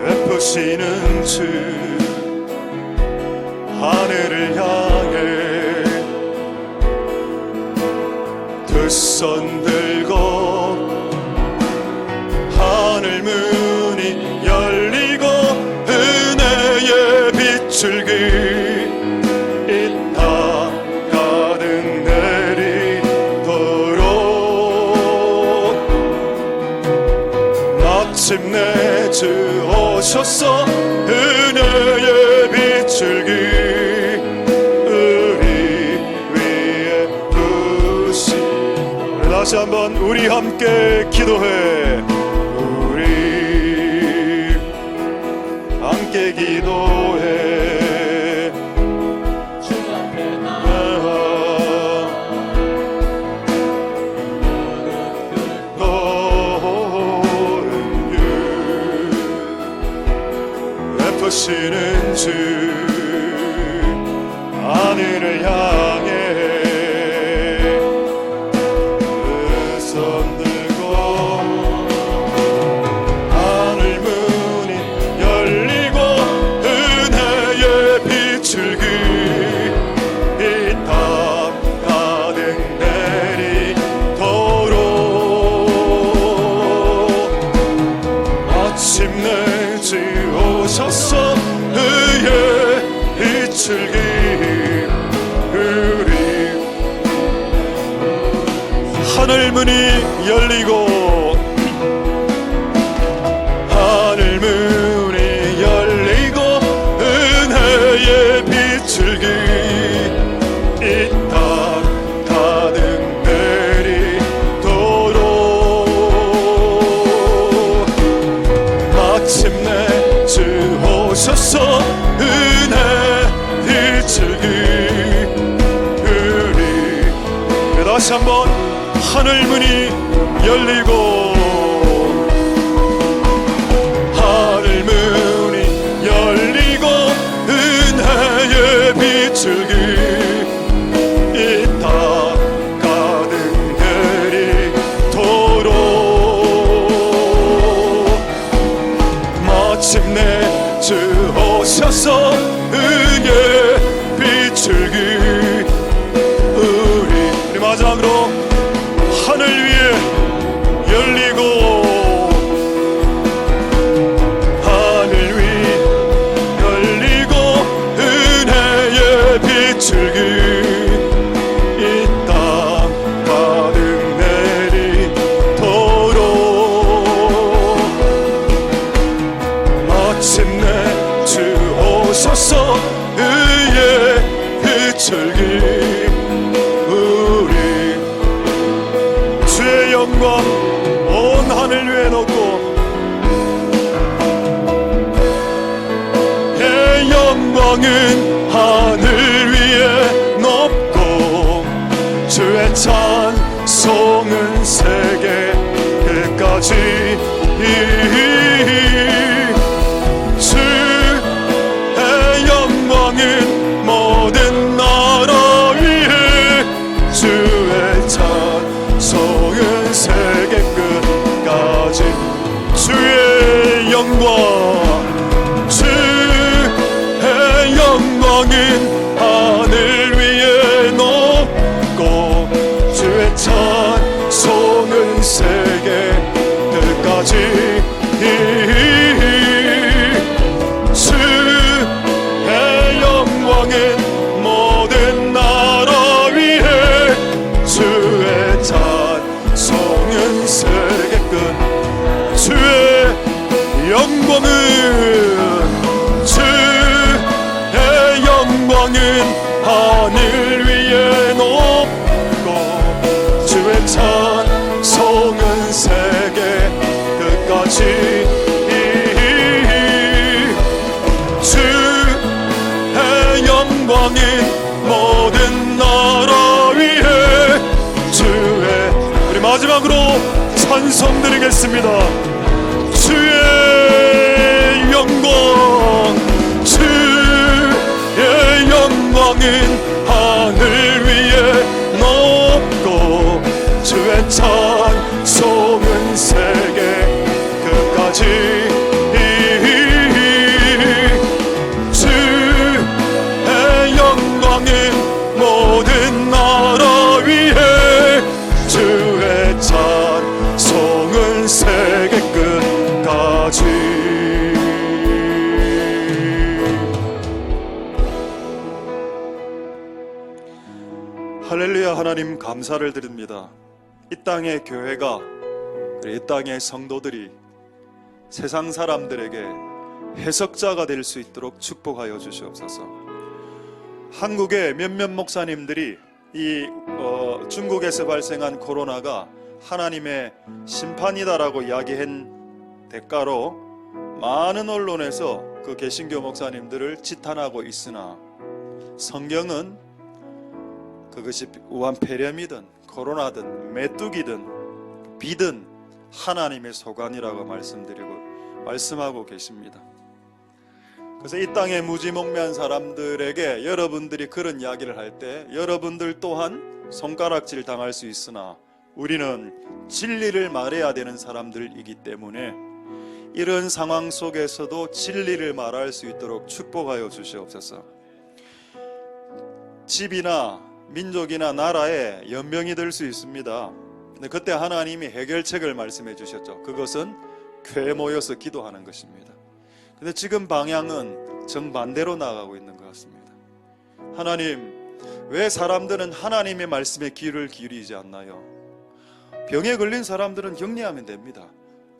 베푸시는 주 하늘을 향해 두 손 들고 하늘 문이 열리고 은혜의 빛줄기 이 땅 가득 내리도록 마침내 주 오셔서 은혜의 빛줄기 우리 위에 부시. 다시 한번 우리 함께 기도해. 우리 함께 기도해 주 앞에 나와 긍휼 베푸시는 주 하늘을 향해 손 들고 하늘 문이 열리고 은혜의 빛줄기 이 땅 가득 내리도록 마침내 주 오셔서 의의 빛줄기 우리 하늘 문이 열리고 하늘 문이 열리고 은혜의 빛을 이 땅 가득 내리도록 마침내 주 오셔서 은혜 빛을 기울이 다시 한번 하늘 문이 열리고 하늘 문이 열리고 은혜의 빛을 이 땅 가득 내리도록 마침내 주 오셔서 은혜의 빛을 기울이 우리 마지막으로 하늘 위에 열리고 하늘 위 열리고 은혜의 빛을 이 땅 가득 내리도록 마침내 주 오셔서 의의 빛을 기울이 주의 영광 온 하늘 위에 놓고 내 영광은 하늘 위에 높고 주의 찬송은 세계 끝까지 주의 영광은 모든 나라 위에 주의 찬송은 세계 끝까지 주의 영광 주의 영광은 하늘 위에 높고 주의 찬송은 세계 끝까지 주의 영광은 모든 나라 위에 주의 찬송은 세계 끝 주의 영광은 주의 영광은 하늘 위에 높고 주의 찬송은 세계 끝까지 주의 영광은 모든 나라 위에 주의 우리 마지막으로 찬송 드리겠습니다. 주의 영광 주의 영광은 하늘 위에 높고 주의 찬송은 세계 끝까지 주의 영광은 모든 나라 위에 주의 찬송은 세계 끝까지 할렐루야. 하나님 감사를 드립니다. 이 땅의 교회가 이 땅의 성도들이 세상 사람들에게 해석자가 될 수 있도록 축복하여 주시옵소서. 한국의 몇몇 목사님들이 이 중국에서 발생한 코로나가 하나님의 심판이다라고 이야기한 대가로 많은 언론에서 그 개신교 목사님들을 지탄하고 있으나 성경은 그것이 우한 폐렴이든 코로나든 메뚜기든 비든 하나님의 소관이라고 말씀하고 계십니다. 그래서 이 땅에 무지몽매한 사람들에게 여러분들이 그런 이야기를 할 때 여러분들 또한 손가락질 당할 수 있으나 우리는 진리를 말해야 되는 사람들이기 때문에 이런 상황 속에서도 진리를 말할 수 있도록 축복하여 주시옵소서. 집이나 민족이나 나라에 연명이 될 수 있습니다. 근데 그때 하나님이 해결책을 말씀해 주셨죠. 그것은 교회에 모여서 기도하는 것입니다. 근데 지금 방향은 정반대로 나가고 있는 것 같습니다. 하나님, 왜 사람들은 하나님의 말씀에 귀를 기울이지 않나요? 병에 걸린 사람들은 격리하면 됩니다.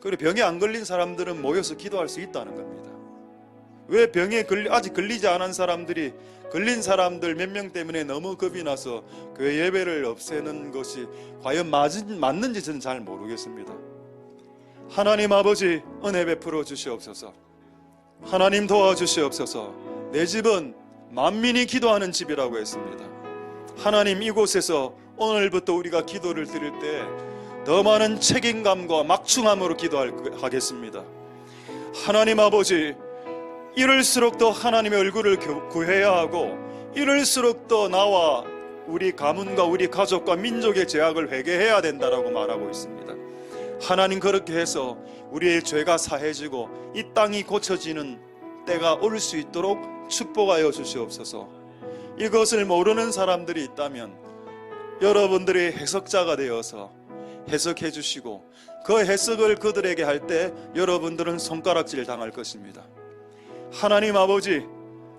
그리고 병에 안 걸린 사람들은 모여서 기도할 수 있다는 겁니다. 왜 병에 아직 걸리지 않은 사람들이 걸린 사람들 몇 명 때문에 너무 겁이 나서 교회 예배를 없애는 것이 과연 맞는지 저는 잘 모르겠습니다. 하나님 아버지 은혜 베풀어 주시옵소서. 하나님 도와주시옵소서. 내 집은 만민이 기도하는 집이라고 했습니다. 하나님 이곳에서 오늘부터 우리가 기도를 드릴 때 더 많은 책임감과 막중함으로 기도하겠습니다. 하나님 아버지, 이럴수록 더 하나님의 얼굴을 구해야 하고 이럴수록 더 나와 우리 가문과 우리 가족과 민족의 죄악을 회개해야 된다라고 말하고 있습니다. 하나님 그렇게 해서 우리의 죄가 사해지고 이 땅이 고쳐지는 때가 올 수 있도록 축복하여 주시옵소서. 이것을 모르는 사람들이 있다면 여러분들이 해석자가 되어서 해석해 주시고 그 해석을 그들에게 할 때 여러분들은 손가락질 당할 것입니다. 하나님 아버지,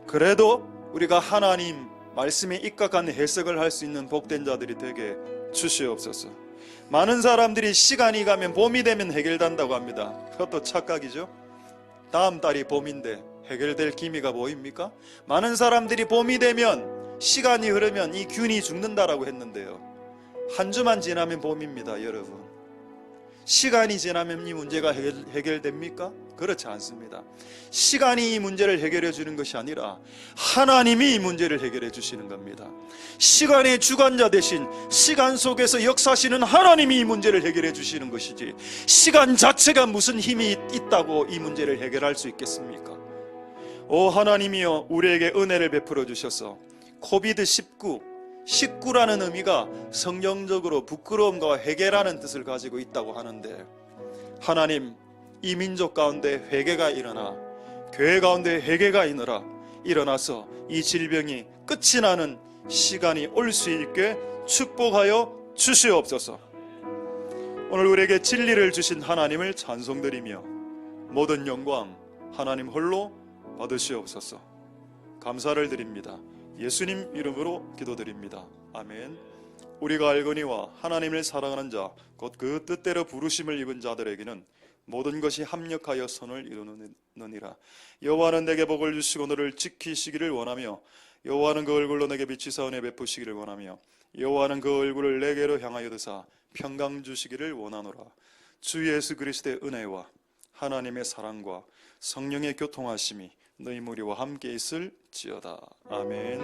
그래도 우리가 하나님 말씀에 입각한 해석을 할 수 있는 복된 자들이 되게 주시옵소서. 많은 사람들이 시간이 가면 봄이 되면 해결된다고 합니다. 그것도 착각이죠. 다음 달이 봄인데 해결될 기미가 보입니까? 많은 사람들이 봄이 되면 시간이 흐르면 이 균이 죽는다라고 했는데요, 한 주만 지나면 봄입니다. 여러분, 시간이 지나면 이 문제가 해결됩니까? 그렇지 않습니다. 시간이 이 문제를 해결해 주는 것이 아니라 하나님이 이 문제를 해결해 주시는 겁니다. 시간의 주관자 대신 시간 속에서 역사하시는 하나님이 이 문제를 해결해 주시는 것이지 시간 자체가 무슨 힘이 있다고 이 문제를 해결할 수 있겠습니까? 오 하나님이여, 우리에게 은혜를 베풀어 주셔서 코비드19라는 의미가 성경적으로 부끄러움과 회개라는 뜻을 가지고 있다고 하는데, 하나님 이 민족 가운데 회개가 일어나 교회 가운데 회개가 일어나서 이 질병이 끝이 나는 시간이 올 수 있게 축복하여 주시옵소서. 오늘 우리에게 진리를 주신 하나님을 찬송드리며 모든 영광 하나님 홀로 받으시옵소서. 감사를 드립니다. 예수님 이름으로 기도드립니다. 아멘. 우리가 알거니와 하나님을 사랑하는 자 곧 그 뜻대로 부르심을 입은 자들에게는 모든 것이 합력하여 선을 이루느니라. 여호와는 내게 복을 주시고 너를 지키시기를 원하며 여호와는 그 얼굴로 내게 비치사 은혜 베푸시기를 원하며 여호와는 그 얼굴을 내게로 향하여 드사 평강 주시기를 원하노라. 주 예수 그리스도의 은혜와 하나님의 사랑과 성령의 교통하심이 너희 무리와 함께 있을지어다. 아멘.